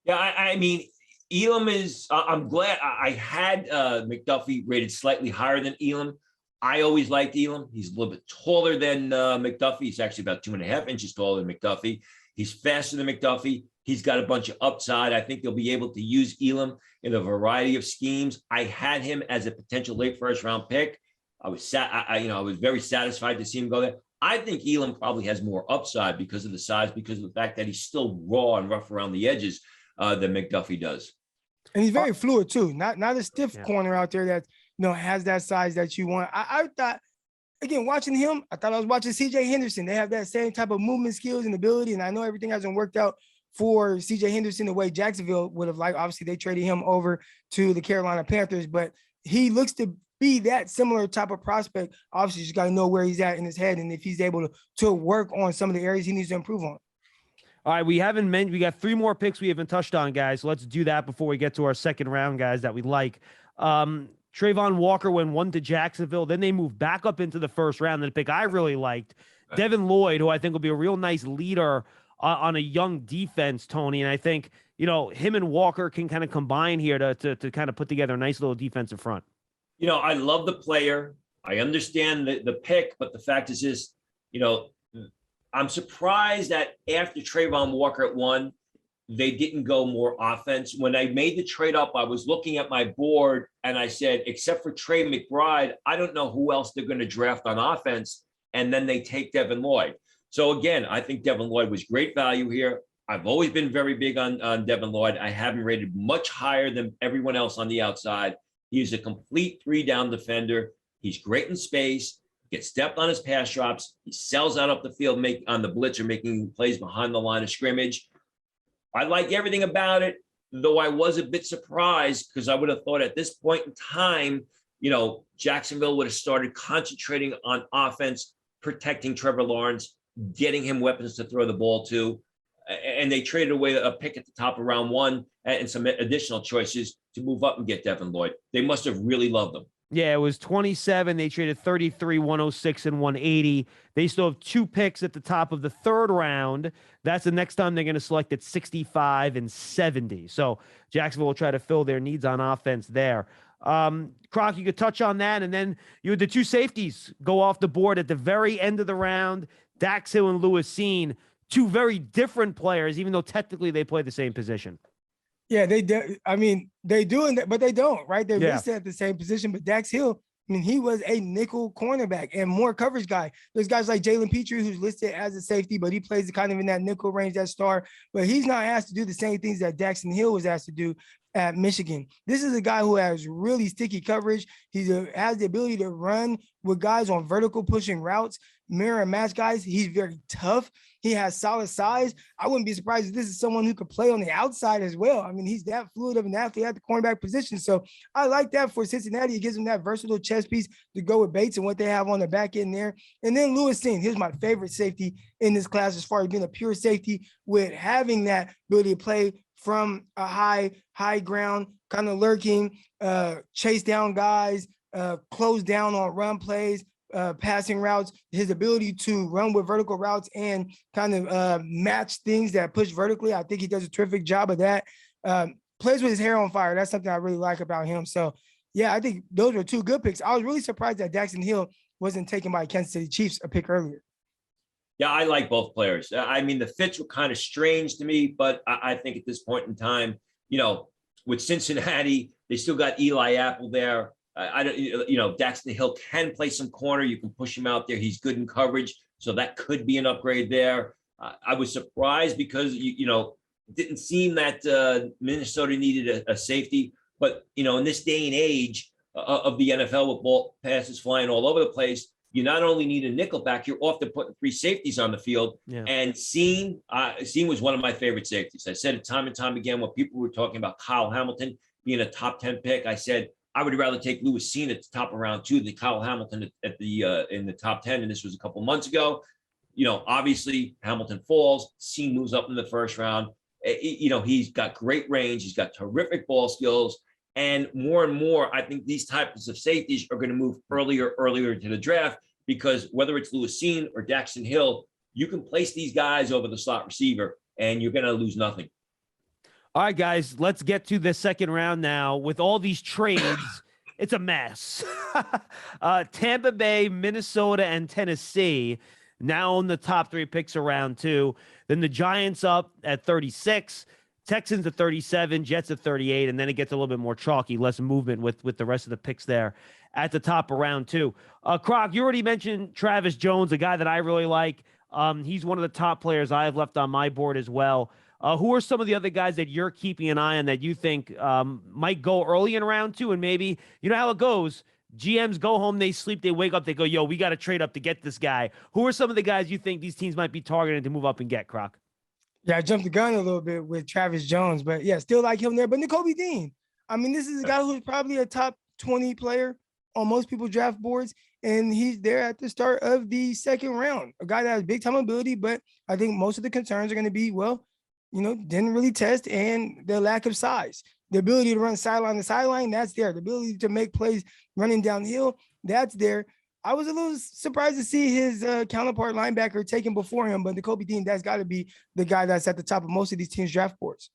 Yeah, I mean, Elam is, I'm glad I had McDuffie rated slightly higher than Elam. I always liked Elam. He's a little bit taller than McDuffie. He's actually about 2.5 inches taller than McDuffie. He's faster than McDuffie. He's got a bunch of upside. I think they'll be able to use Elam in a variety of schemes. I had him as a potential late first round pick. I was I was very satisfied to see him go there. I think Elam probably has more upside because of the size, because of the fact that he's still raw and rough around the edges than McDuffie does. And he's very fluid too. Not a stiff corner out there that has that size that you want. I thought, again, watching him, I thought I was watching CJ Henderson. They have that same type of movement skills and ability. And I know everything hasn't worked out for CJ Henderson the way Jacksonville would have liked. Obviously, they traded him over to the Carolina Panthers, but he looks to be that similar type of prospect. Obviously, you just got to know where he's at in his head and if he's able to work on some of the areas he needs to improve on. All right, we got 3 more picks we haven't touched on, guys. So let's do that before we get to our second round, guys, that we like. Trayvon Walker went 1 to Jacksonville. Then they moved back up into the first round. And the pick I really liked, Devin Lloyd, who I think will be a real nice leader on a young defense, Tony. And I think, him and Walker can kind of combine here to kind of put together a nice little defensive front. I love the player. I understand the pick, but the fact is just, I'm surprised that after Trayvon Walker at 1, they didn't go more offense. When I made the trade up, I was looking at my board and I said, except for Trey McBride, I don't know who else they're going to draft on offense. And then they take Devin Lloyd. So again, I think Devin Lloyd was great value here. I've always been very big on Devin Lloyd. I have him rated much higher than everyone else on the outside. He's a complete 3-down defender. He's great in space, gets stepped on his pass drops. He sells out up the field on the blitzer, making plays behind the line of scrimmage. I like everything about it, though I was a bit surprised because I would have thought at this point in time, Jacksonville would have started concentrating on offense, protecting Trevor Lawrence, getting him weapons to throw the ball to. And they traded away a pick at the top of round 1 and some additional choices to move up and get Devin Lloyd. They must have really loved him. Yeah, it was 27. They traded 33, 106, and 180. They still have 2 picks at the top of the 3rd round. That's the next time they're going to select at 65 and 70. So Jacksonville will try to fill their needs on offense there. Croc, you could touch on that. And then you had the 2 safeties go off the board at the very end of the round. Dax Hill and Lewis Seen, 2 very different players, even though technically they play the same position. Yeah, they do. I mean, they do, but they don't, right? They're listed at the same position. But Dax Hill, he was a nickel cornerback and more coverage guy. There's guys like Jalen Petrie, who's listed as a safety, but he plays kind of in that nickel range, that star. But he's not asked to do the same things that Daxton Hill was asked to do at Michigan. This is a guy who has really sticky coverage. He has the ability to run with guys on vertical pushing routes, mirror and match guys. He's very tough. He has solid size. I wouldn't be surprised if this is someone who could play on the outside as well. I mean, he's that fluid of an athlete at the cornerback position. So I like that for Cincinnati. It gives them that versatile chess piece to go with Bates and what they have on the back end there. And then Lewis Seen, here's my favorite safety in this class as far as being a pure safety with having that ability to play from a high ground, kind of lurking, chase down guys, close down on run plays, passing routes, his ability to run with vertical routes and kind of match things that push vertically. I think he does a terrific job of that. Plays with his hair on fire. That's something I really like about him. So, yeah, I think those are 2 good picks. I was really surprised that Daxton Hill wasn't taken by Kansas City Chiefs a pick earlier. Yeah, I like both players. I mean, the fits were kind of strange to me, but I think at this point in time, with Cincinnati, they still got Eli Apple there. I don't, Daxton Hill can play some corner. You can push him out there. He's good in coverage. So that could be an upgrade there. I was surprised because, it didn't seem that Minnesota needed a safety. But, in this day and age of the NFL with ball passes flying all over the place, you not only need a nickel back, you're often putting 3 safeties on the field. Yeah. And Scene was one of my favorite safeties. I said it time and time again when people were talking about Kyle Hamilton being a top 10 pick. I said, I would rather take Lewis Scene at the top of round 2 than Kyle Hamilton in the top 10. And this was a couple months ago. Obviously Hamilton falls, Scene moves up in the first round. He's got great range. He's got terrific ball skills. And more, I think these types of safeties are going to move earlier to the draft, because whether it's Lewis Scene or Daxton Hill, you can place these guys over the slot receiver and you're going to lose nothing. All right, guys, let's get to the second round now. With all these trades, it's a mess. Tampa Bay, Minnesota, and Tennessee now own the top 3 picks of round 2. Then the Giants up at 36. Texans at 37, Jets at 38, and then it gets a little bit more chalky, less movement with the rest of the picks there at the top of round 2. Croc, you already mentioned Travis Jones, a guy that I really like. He's one of the top players I have left on my board as well. Who are some of the other guys that you're keeping an eye on that you think might go early in round 2? And maybe, you know how it goes, GMs go home, they sleep, they wake up, they go, yo, we got to trade up to get this guy. Who are some of the guys you think these teams might be targeting to move up and get, Croc? Yeah, I jumped the gun a little bit with Travis Jones, but yeah, still like him there. But Nakobe Dean, I mean, this is a guy who's probably a top 20 player on most people's draft boards, and he's there at the start of the second round. A guy that has big time ability, but I think most of the concerns are going to be, didn't really test, and the lack of size. The ability to run sideline to sideline, that's there. The ability to make plays running downhill, that's there. I was a little surprised to see his counterpart linebacker taken before him, but Nakobe Dean, that's got to be the guy that's at the top of most of these teams' draft boards.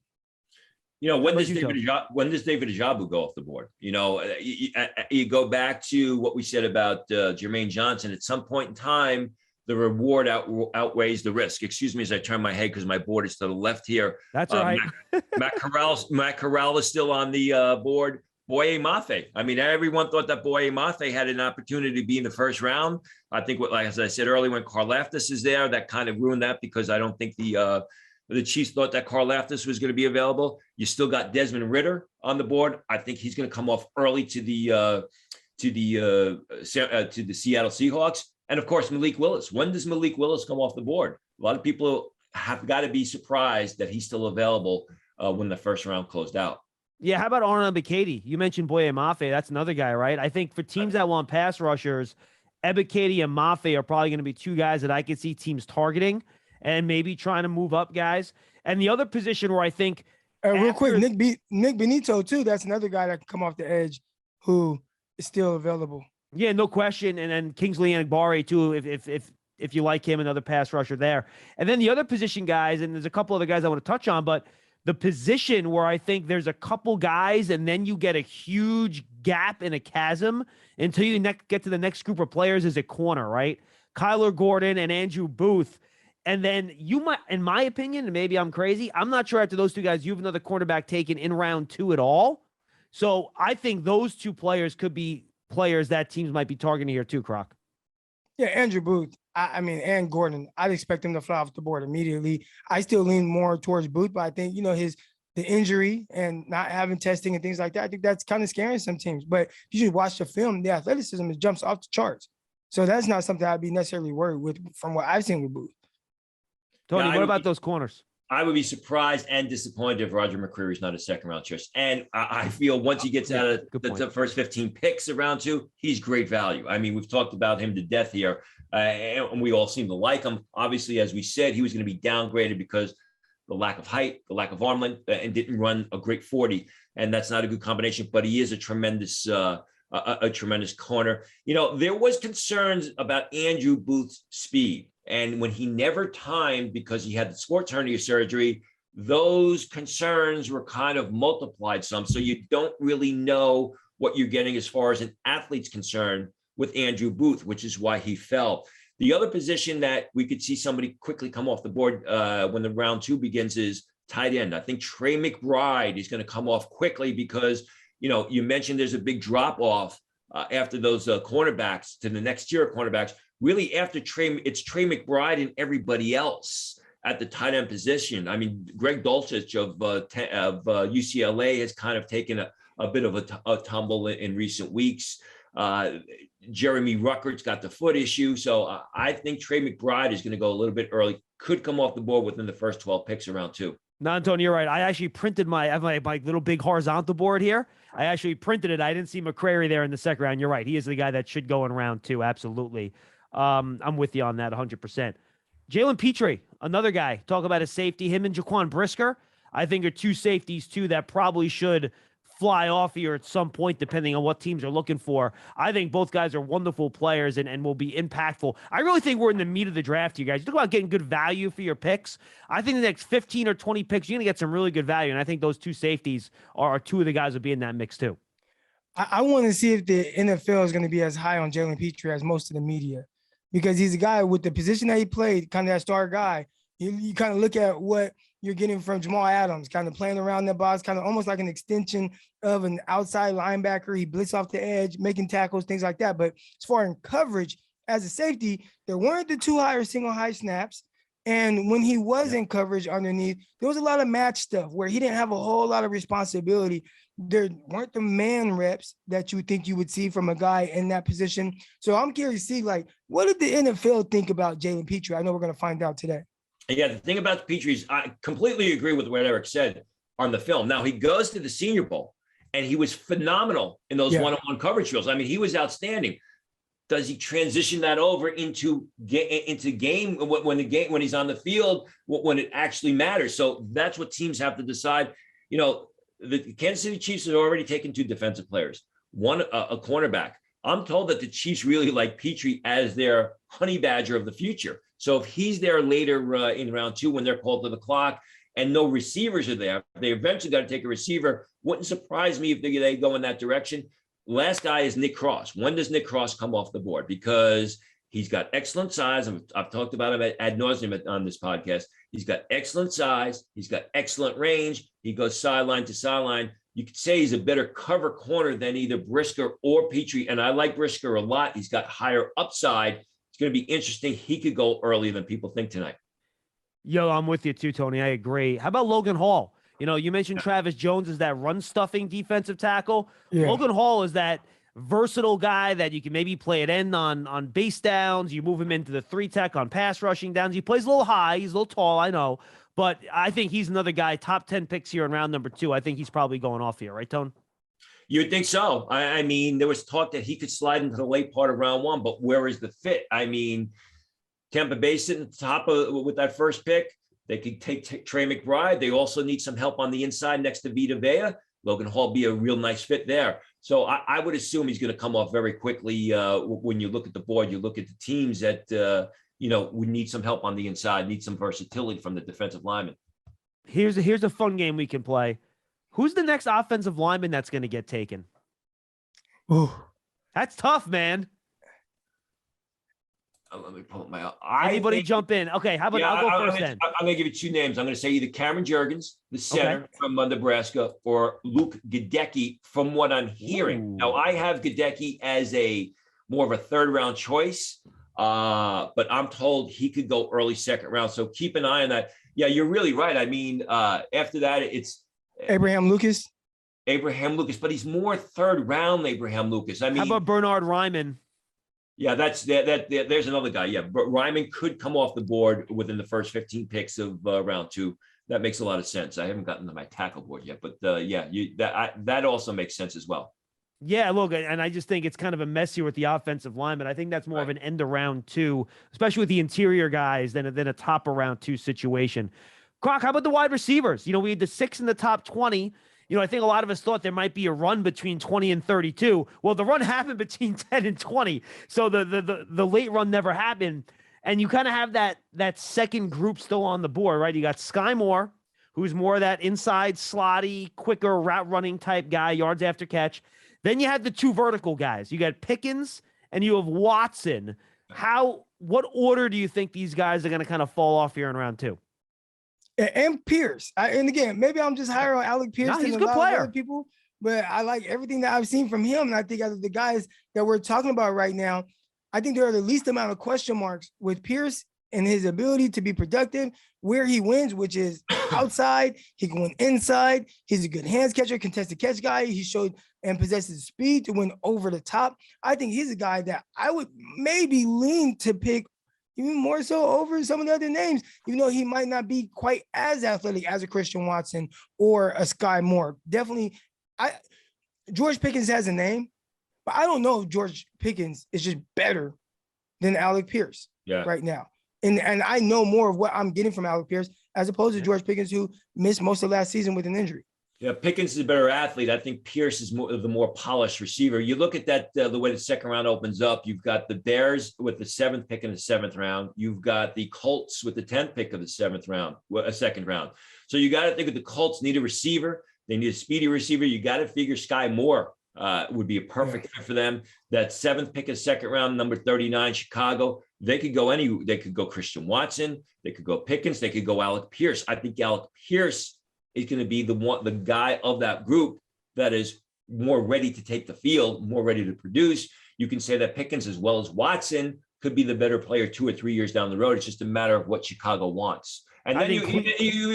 When does David Ajabu go off the board? You go back to what we said about Jermaine Johnson. At some point in time, the reward outweighs the risk. Excuse me as I turn my head because my board is to the left here. That's all right. Matt Corral is still on the board. Boye Mafe. I mean, everyone thought that Boye Mafe had an opportunity to be in the first round. I think, as I said earlier, when Karlaftis is there, that kind of ruined that, because I don't think the Chiefs thought that Karlaftis was going to be available. You still got Desmond Ridder on the board. I think he's going to come off early to the Seattle Seahawks, and of course Malik Willis. When does Malik Willis come off the board? A lot of people have got to be surprised that he's still available when the first round closed out. Yeah, how about Arnold Ebiketie? You mentioned Boye Mafe. That's another guy, right? I think for teams that want pass rushers, Ebiketie and Mafe are probably going to be 2 guys that I could see teams targeting and maybe trying to move up guys. And the other position where I think real quick, Nick Benito too. That's another guy that can come off the edge who is still available. Yeah, no question. And then Kingsley Enagbare too, if you like him, another pass rusher there. And then the other position guys, and there's a couple other guys I want to touch on, but the position where I think there's a couple guys and then you get a huge gap in a chasm until you get to the next group of players is a corner, right? Kyler Gordon and Andrew Booth. And then you might, in my opinion, and maybe I'm crazy, I'm not sure after those 2 guys, you have another cornerback taken in round 2 at all. So I think those 2 players could be players that teams might be targeting here too, Croc. Yeah, Andrew Booth. And Gordon, I'd expect him to fly off the board immediately. I still lean more towards Booth, but I think, the injury and not having testing and things like that, I think that's kind of scaring some teams. But if you just watch the film, the athleticism jumps off the charts. So that's not something I'd be necessarily worried with from what I've seen with Booth. Tony, what about those corners? I would be surprised and disappointed if Roger McCreary is not a second-round choice. And I feel once he gets out of the first 15 picks of round 2, he's great value. I mean, we've talked about him to death here, and we all seem to like him. Obviously, as we said, he was going to be downgraded because the lack of height, the lack of arm length, and didn't run a great 40. And that's not a good combination, but he is a tremendous corner. There was concerns about Andrew Booth's speed. And when he never timed because he had the sports hernia surgery, those concerns were kind of multiplied some. So you don't really know what you're getting as far as an athlete's concerned with Andrew Booth, which is why he fell. The other position that we could see somebody quickly come off the board when the round 2 begins is tight end. I think Trey McBride is going to come off quickly because, you mentioned there's a big drop off after those cornerbacks to the next tier of cornerbacks. Really, after it's Trey McBride and everybody else at the tight end position. I mean, Greg Dulcich of UCLA has kind of taken a bit of a tumble in recent weeks. Jeremy Ruckert's got the foot issue. So I think Trey McBride is going to go a little bit early, could come off the board within the first 12 picks around 2. No, Antonio, you're right. I actually printed my little big horizontal board here. I actually printed it. I didn't see McCrary there in the second round. You're right. He is the guy that should go in round 2. Absolutely. I'm with you on that 100%. Jalen Petrie, another guy. Talk about a safety. Him and Jaquan Brisker, I think, are 2 safeties, too, that probably should fly off here at some point, depending on what teams are looking for. I think both guys are wonderful players and will be impactful. I really think we're in the meat of the draft, you guys. You talk about getting good value for your picks. I think the next 15 or 20 picks, you're going to get some really good value, and I think those 2 safeties are 2 of the guys will be in that mix, too. I want to see if the NFL is going to be as high on Jalen Petrie as most of the media, because he's a guy with the position that he played, kind of that star guy. You kind of look at what you're getting from Jamal Adams, kind of playing around the box, kind of almost like an extension of an outside linebacker. He blitzes off the edge, making tackles, things like that. But as far as coverage, as a safety, there weren't the 2 high or single high snaps. And when he was in coverage underneath, there was a lot of match stuff where he didn't have a whole lot of responsibility. There weren't the man reps that you think you would see from a guy in that position. So I'm curious to see, what did the NFL think about Jalen Petrie? I know we're going to find out today. Yeah, the thing about Petrie is I completely agree with what Eric said on the film. Now, he goes to the Senior Bowl, and he was phenomenal in those one-on-one coverage drills. I mean, he was outstanding. Does he transition that over into game when he's on the field, when it actually matters? So that's what teams have to decide. The Kansas City Chiefs have already taken 2 defensive players, one a cornerback. I'm told that the Chiefs really like Petrie as their honey badger of the future. So if he's there later in round 2 when they're called to the clock and no receivers are there, they eventually got to take a receiver. Wouldn't surprise me if they go in that direction. Last guy is Nick Cross. When does Nick Cross come off the board? Because he's got excellent size. I've talked about him ad nauseum on this podcast. He's got excellent size. He's got excellent range. He goes sideline to sideline. You could say he's a better cover corner than either Brisker or Petrie. And I like Brisker a lot. He's got higher upside. It's going to be interesting. He could go earlier than people think tonight. Yo, I'm with you too, Tony. I agree. How about Logan Hall? You mentioned Travis Jones is that run-stuffing defensive tackle. Yeah. Logan Hall is that versatile guy that you can maybe play at end on base downs. You move him into the 3-tech on pass rushing downs. He plays a little high. He's a little tall, I know. But I think he's another guy, top 10 picks here in round number 2. I think he's probably going off here, right, Tone? You would think so. I mean, there was talk that he could slide into the late part of round 1, but where is the fit? I mean, Tampa Bay sitting at the top with that first pick. They could take Trey McBride. They also need some help on the inside next to Vita Vea. Logan Hall be a real nice fit there. So I would assume he's going to come off very quickly. When you look at the board, you look at the teams that, would need some help on the inside, need some versatility from the defensive lineman. Here's a fun game we can play. Who's the next offensive lineman that's going to get taken? Ooh, that's tough, man. Let me pull up my. Anybody jump in? Okay, how about I'll go first then. I'm going to give you 2 names. I'm going to say either Cameron Jurgens, the center from Nebraska, or Luke Gadecki. From what I'm hearing, now I have Gadecki as more of a 3rd-round choice, but I'm told he could go early 2nd round. So keep an eye on that. Yeah, you're really right. I mean, after that, it's Abraham Lucas, but he's more 3rd round Abraham Lucas. I mean, how about Bernard Ryman? Yeah, there's another guy. Yeah, but Ryman could come off the board within the first 15 picks of round 2. That makes a lot of sense. I haven't gotten to my tackle board yet, but that also makes sense as well. Yeah, look, and I just think it's kind of a mess here with the offensive lineman. I think that's more of an end of round 2, especially with the interior guys, than a top of round 2 situation. Croc, how about the wide receivers? We had the 6 in the top 20. I think a lot of us thought there might be a run between 20 and 32. Well, the run happened between 10 and 20. So the late run never happened. And you kind of have that second group still on the board, right? You got Sky Moore, who's more of that inside slotty, quicker route running type guy, yards after catch. Then you have the 2 vertical guys. You got Pickens and you have Watson. What order do you think these guys are going to kind of fall off here in round 2? And Pierce. And again, maybe I'm just higher on Alec Pierce than He's a a good lot player. of other people, but I like everything that I've seen from him. And I think out of the guys that we're talking about right now, I think there are the least amount of question marks with Pierce and his ability to be productive where he wins, which is outside. He can win inside. He's a good hands catcher, contested catch guy. He showed and possesses speed to win over the top. I think he's a guy that I would maybe lean to pick even more so over some of the other names, even though he might not be quite as athletic as a Christian Watson or a Sky Moore. Definitely, George Pickens has a name, but I don't know if George Pickens is just better than Alec Pierce right now. And I know more of what I'm getting from Alec Pierce as opposed to George Pickens, who missed most of last season with an injury. Yeah, Pickens is a better athlete. I think Pierce is the more polished receiver. You look at that, the way the second round opens up, you've got the Bears with the 7th pick in the 7th round. You've got the Colts with the 10th pick of the 7th round, a second round. So you got to think of the Colts need a receiver. They need a speedy receiver. You got to figure Sky Moore would be a perfect fit for them. That 7th pick of second round, number 39, Chicago. They could go they could go Christian Watson. They could go Pickens. They could go Alec Pierce. I think Alec Pierce is going to be the guy of that group that is more ready to take the field, more ready to produce. You can say that Pickens as well as Watson could be the better player 2 or 3 years down the road. It's just a matter of what Chicago wants. And then you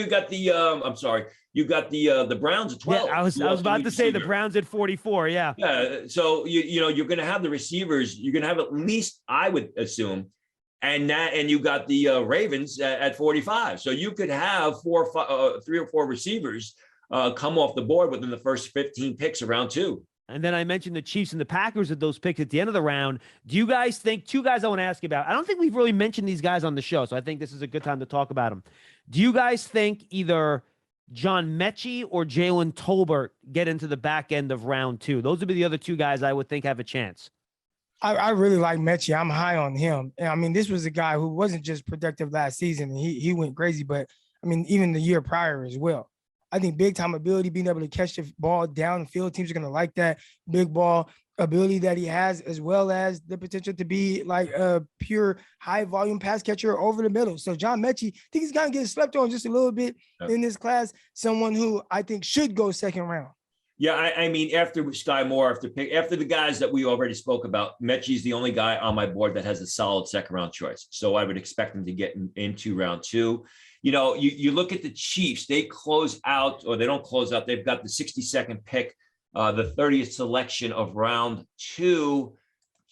got the you got the Browns at 12. Yeah, I was about to say the Browns at 44. Yeah. Yeah. So you're going to have the receivers. You're going to have at least, I would assume, and you got the Ravens at 45. So you could have 3 or 4 receivers come off the board within the first 15 picks of round 2. And then I mentioned the Chiefs and the Packers at those picks at the end of the round. Do you guys think, 2 guys I want to ask you about, I don't think we've really mentioned these guys on the show, so I think this is a good time to talk about them. Do you guys think either John Mechie or Jalen Tolbert get into the back end of round 2? Those would be the other 2 guys I would think have a chance. I really like Mechie. I'm high on him. And I mean, this was a guy who wasn't just productive last season. He went crazy, but I mean, even the year prior as well. I think big time ability, being able to catch the ball down the field. Teams are going to like that big ball ability that he has, as well as the potential to be like a pure high volume pass catcher over the middle. So John Mechie, I think he's going to get slept on just a little bit in this class. Someone who I think should go second round. Yeah, I mean, after Sky Moore, after the guys that we already spoke about, Mechie's the only guy on my board that has a solid second round choice. So I would expect him to get into round 2. You look at the Chiefs, they close out, or they don't close out. They've got the 62nd pick, the 30th selection of round 2.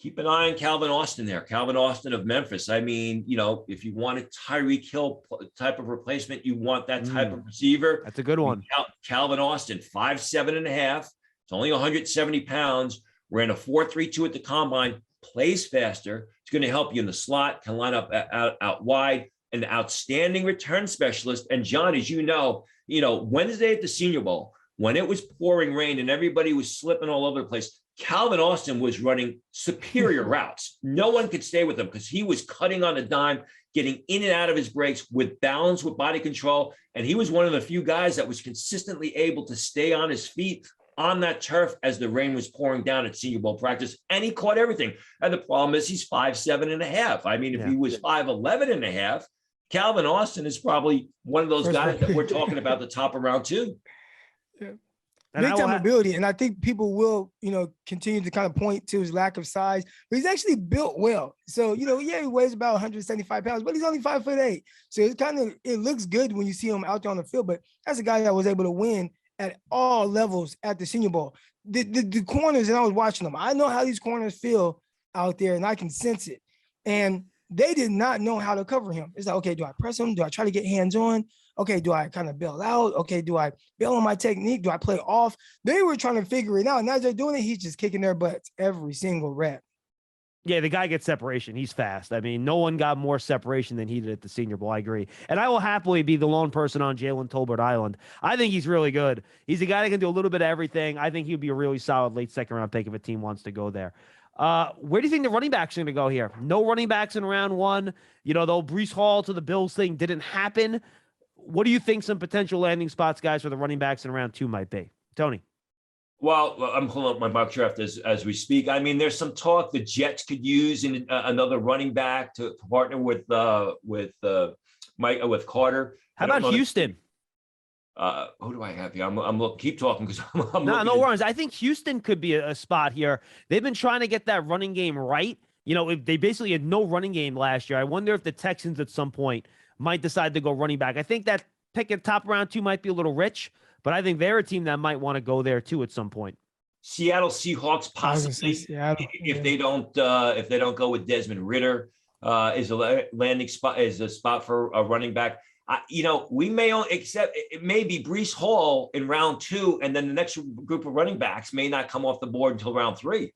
Keep an eye on Calvin Austin there. Calvin Austin of Memphis. I mean, if you want a Tyreek Hill type of replacement, you want that type of receiver. That's a good one. Calvin Austin, 5'7.5". It's only 170 pounds. Ran a 4.32 at the combine. Plays faster. It's going to help you in the slot. Can line up out wide. An outstanding return specialist. And John, as you know, Wednesday at the Senior Bowl, when it was pouring rain and everybody was slipping all over the place, Calvin Austin was running superior routes. No one could stay with him because he was cutting on a dime, getting in and out of his breaks with balance, with body control. And he was one of the few guys that was consistently able to stay on his feet on that turf as the rain was pouring down at Senior Bowl practice. And he caught everything. And the problem is he's 5'7.5". I mean, if he was 5'11.5", Calvin Austin is probably one of those guys that we're talking about the top of round 2. Yeah. Big time ability. And I think people will, continue to kind of point to his lack of size, but he's actually built well. So, he weighs about 175 pounds, but he's only 5'8". So it looks good when you see him out there on the field, but that's a guy that was able to win at all levels at the Senior Bowl. The corners, and I was watching them, I know how these corners feel out there and I can sense it. And they did not know how to cover him. It's like, okay, do I press him? Do I try to get hands on? Okay, do I kind of bail out? Okay, do I bail on my technique? Do I play off? They were trying to figure it out. And as they're doing it, he's just kicking their butts every single rep. Yeah, the guy gets separation. He's fast. I mean, no one got more separation than he did at the Senior Bowl. I agree. And I will happily be the lone person on Jalen Tolbert Island. I think he's really good. He's a guy that can do a little bit of everything. I think he'd be a really solid late second round pick if a team wants to go there. Where do you think the running backs are going to go here? No running backs in round 1. Though Breece Hall to the Bills thing didn't happen. What do you think some potential landing spots, guys, for the running backs in round 2 might be? Tony? Well, I'm pulling up my mock draft as we speak. I mean, there's some talk the Jets could use another running back to partner with with Carter. How I don't about know. Houston? Who do I have here? I'm looking. Keep talking because I'm No, looking. no worries. I think Houston could be a spot here. They've been trying to get that running game right. You know, if they basically had no running game last year. I wonder if the Texans at some point might decide to go running back. I think that pick at top round 2 might be a little rich, but I think they're a team that might want to go there too at some point. Seattle Seahawks possibly Seattle, if they don't go with Desmond Ritter is a landing spot, is a spot for a running back. We may only accept it may be Breece Hall in round 2, and then the next group of running backs may not come off the board until round 3.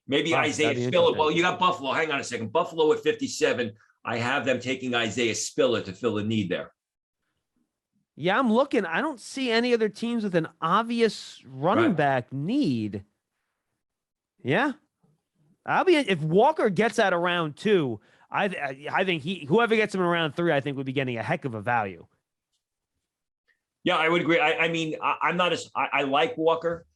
Maybe Isaiah Spiller. Well, you got Buffalo. Hang on a second. Buffalo at 57. I have them taking Isaiah Spiller to fill a need there. Yeah, I'm looking. I don't see any other teams with an obvious running back need. Yeah. If Walker gets out of round 2, I think whoever gets him in round 3, I think would be getting a heck of a value. Yeah, I would agree. I like Walker.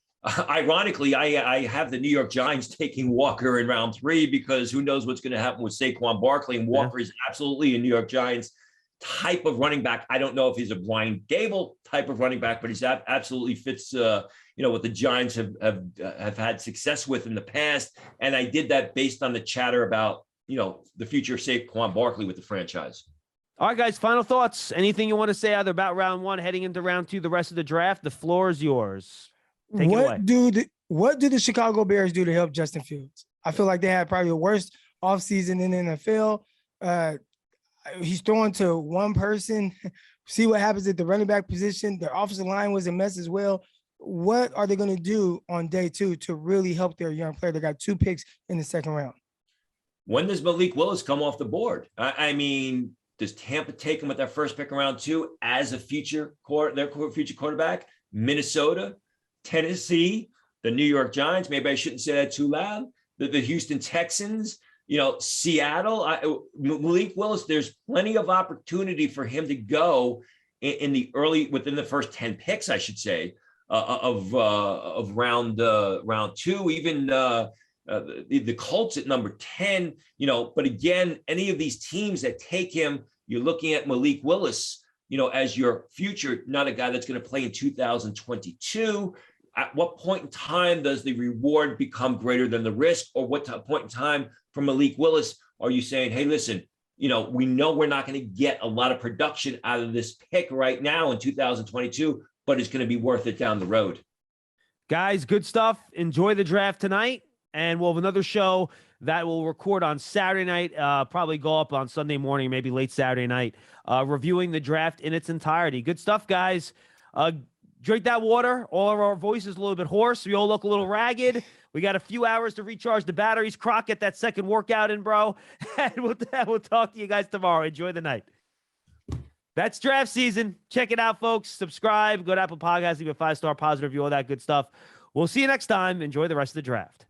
Ironically, I have the New York Giants taking Walker in round 3 because who knows what's going to happen with Saquon Barkley, and Walker is absolutely a New York Giants type of running back. I don't know if he's a Brian Gable type of running back, but he's absolutely fits what the Giants have had success with in the past. And I did that based on the chatter about the future of Saquon Barkley with the franchise. All right, guys, final thoughts. Anything you want to say either about round 1 heading into round 2, the rest of the draft? The floor is yours. Take it away. What do the Chicago Bears do to help Justin Fields? I feel like they had probably the worst offseason in the NFL. He's throwing to one person. See what happens at the running back position. Their offensive line was a mess as well. What are they going to do on day 2 to really help their young player? They got 2 picks in the second round. When does Malik Willis come off the board? I mean, does Tampa take him with their first pick in round 2 as a future quarterback? Minnesota, Tennessee, the New York Giants. Maybe I shouldn't say that too loud. The Houston Texans, Seattle. Malik Willis, there's plenty of opportunity for him to go in the within the first 10 picks, I should say, of round 2, even the Colts at number 10, but again, any of these teams that take him, you're looking at Malik Willis, as your future, not a guy that's going to play in 2022. At what point in time does the reward become greater than the risk? Or what point in time for Malik Willis are you saying, hey, listen, we know we're not going to get a lot of production out of this pick right now in 2022, but it's going to be worth it down the road. Guys, good stuff. Enjoy the draft tonight. And we'll have another show that we'll record on Saturday night, probably go up on Sunday morning, maybe late Saturday night, reviewing the draft in its entirety. Good stuff, guys. Drink that water. All of our voices a little bit hoarse. We all look a little ragged. We got a few hours to recharge the batteries. Croc, get that second workout in, bro. And we'll talk to you guys tomorrow. Enjoy the night. That's draft season. Check it out, folks. Subscribe. Go to Apple Podcasts. Leave a 5-star positive review. All that good stuff. We'll see you next time. Enjoy the rest of the draft.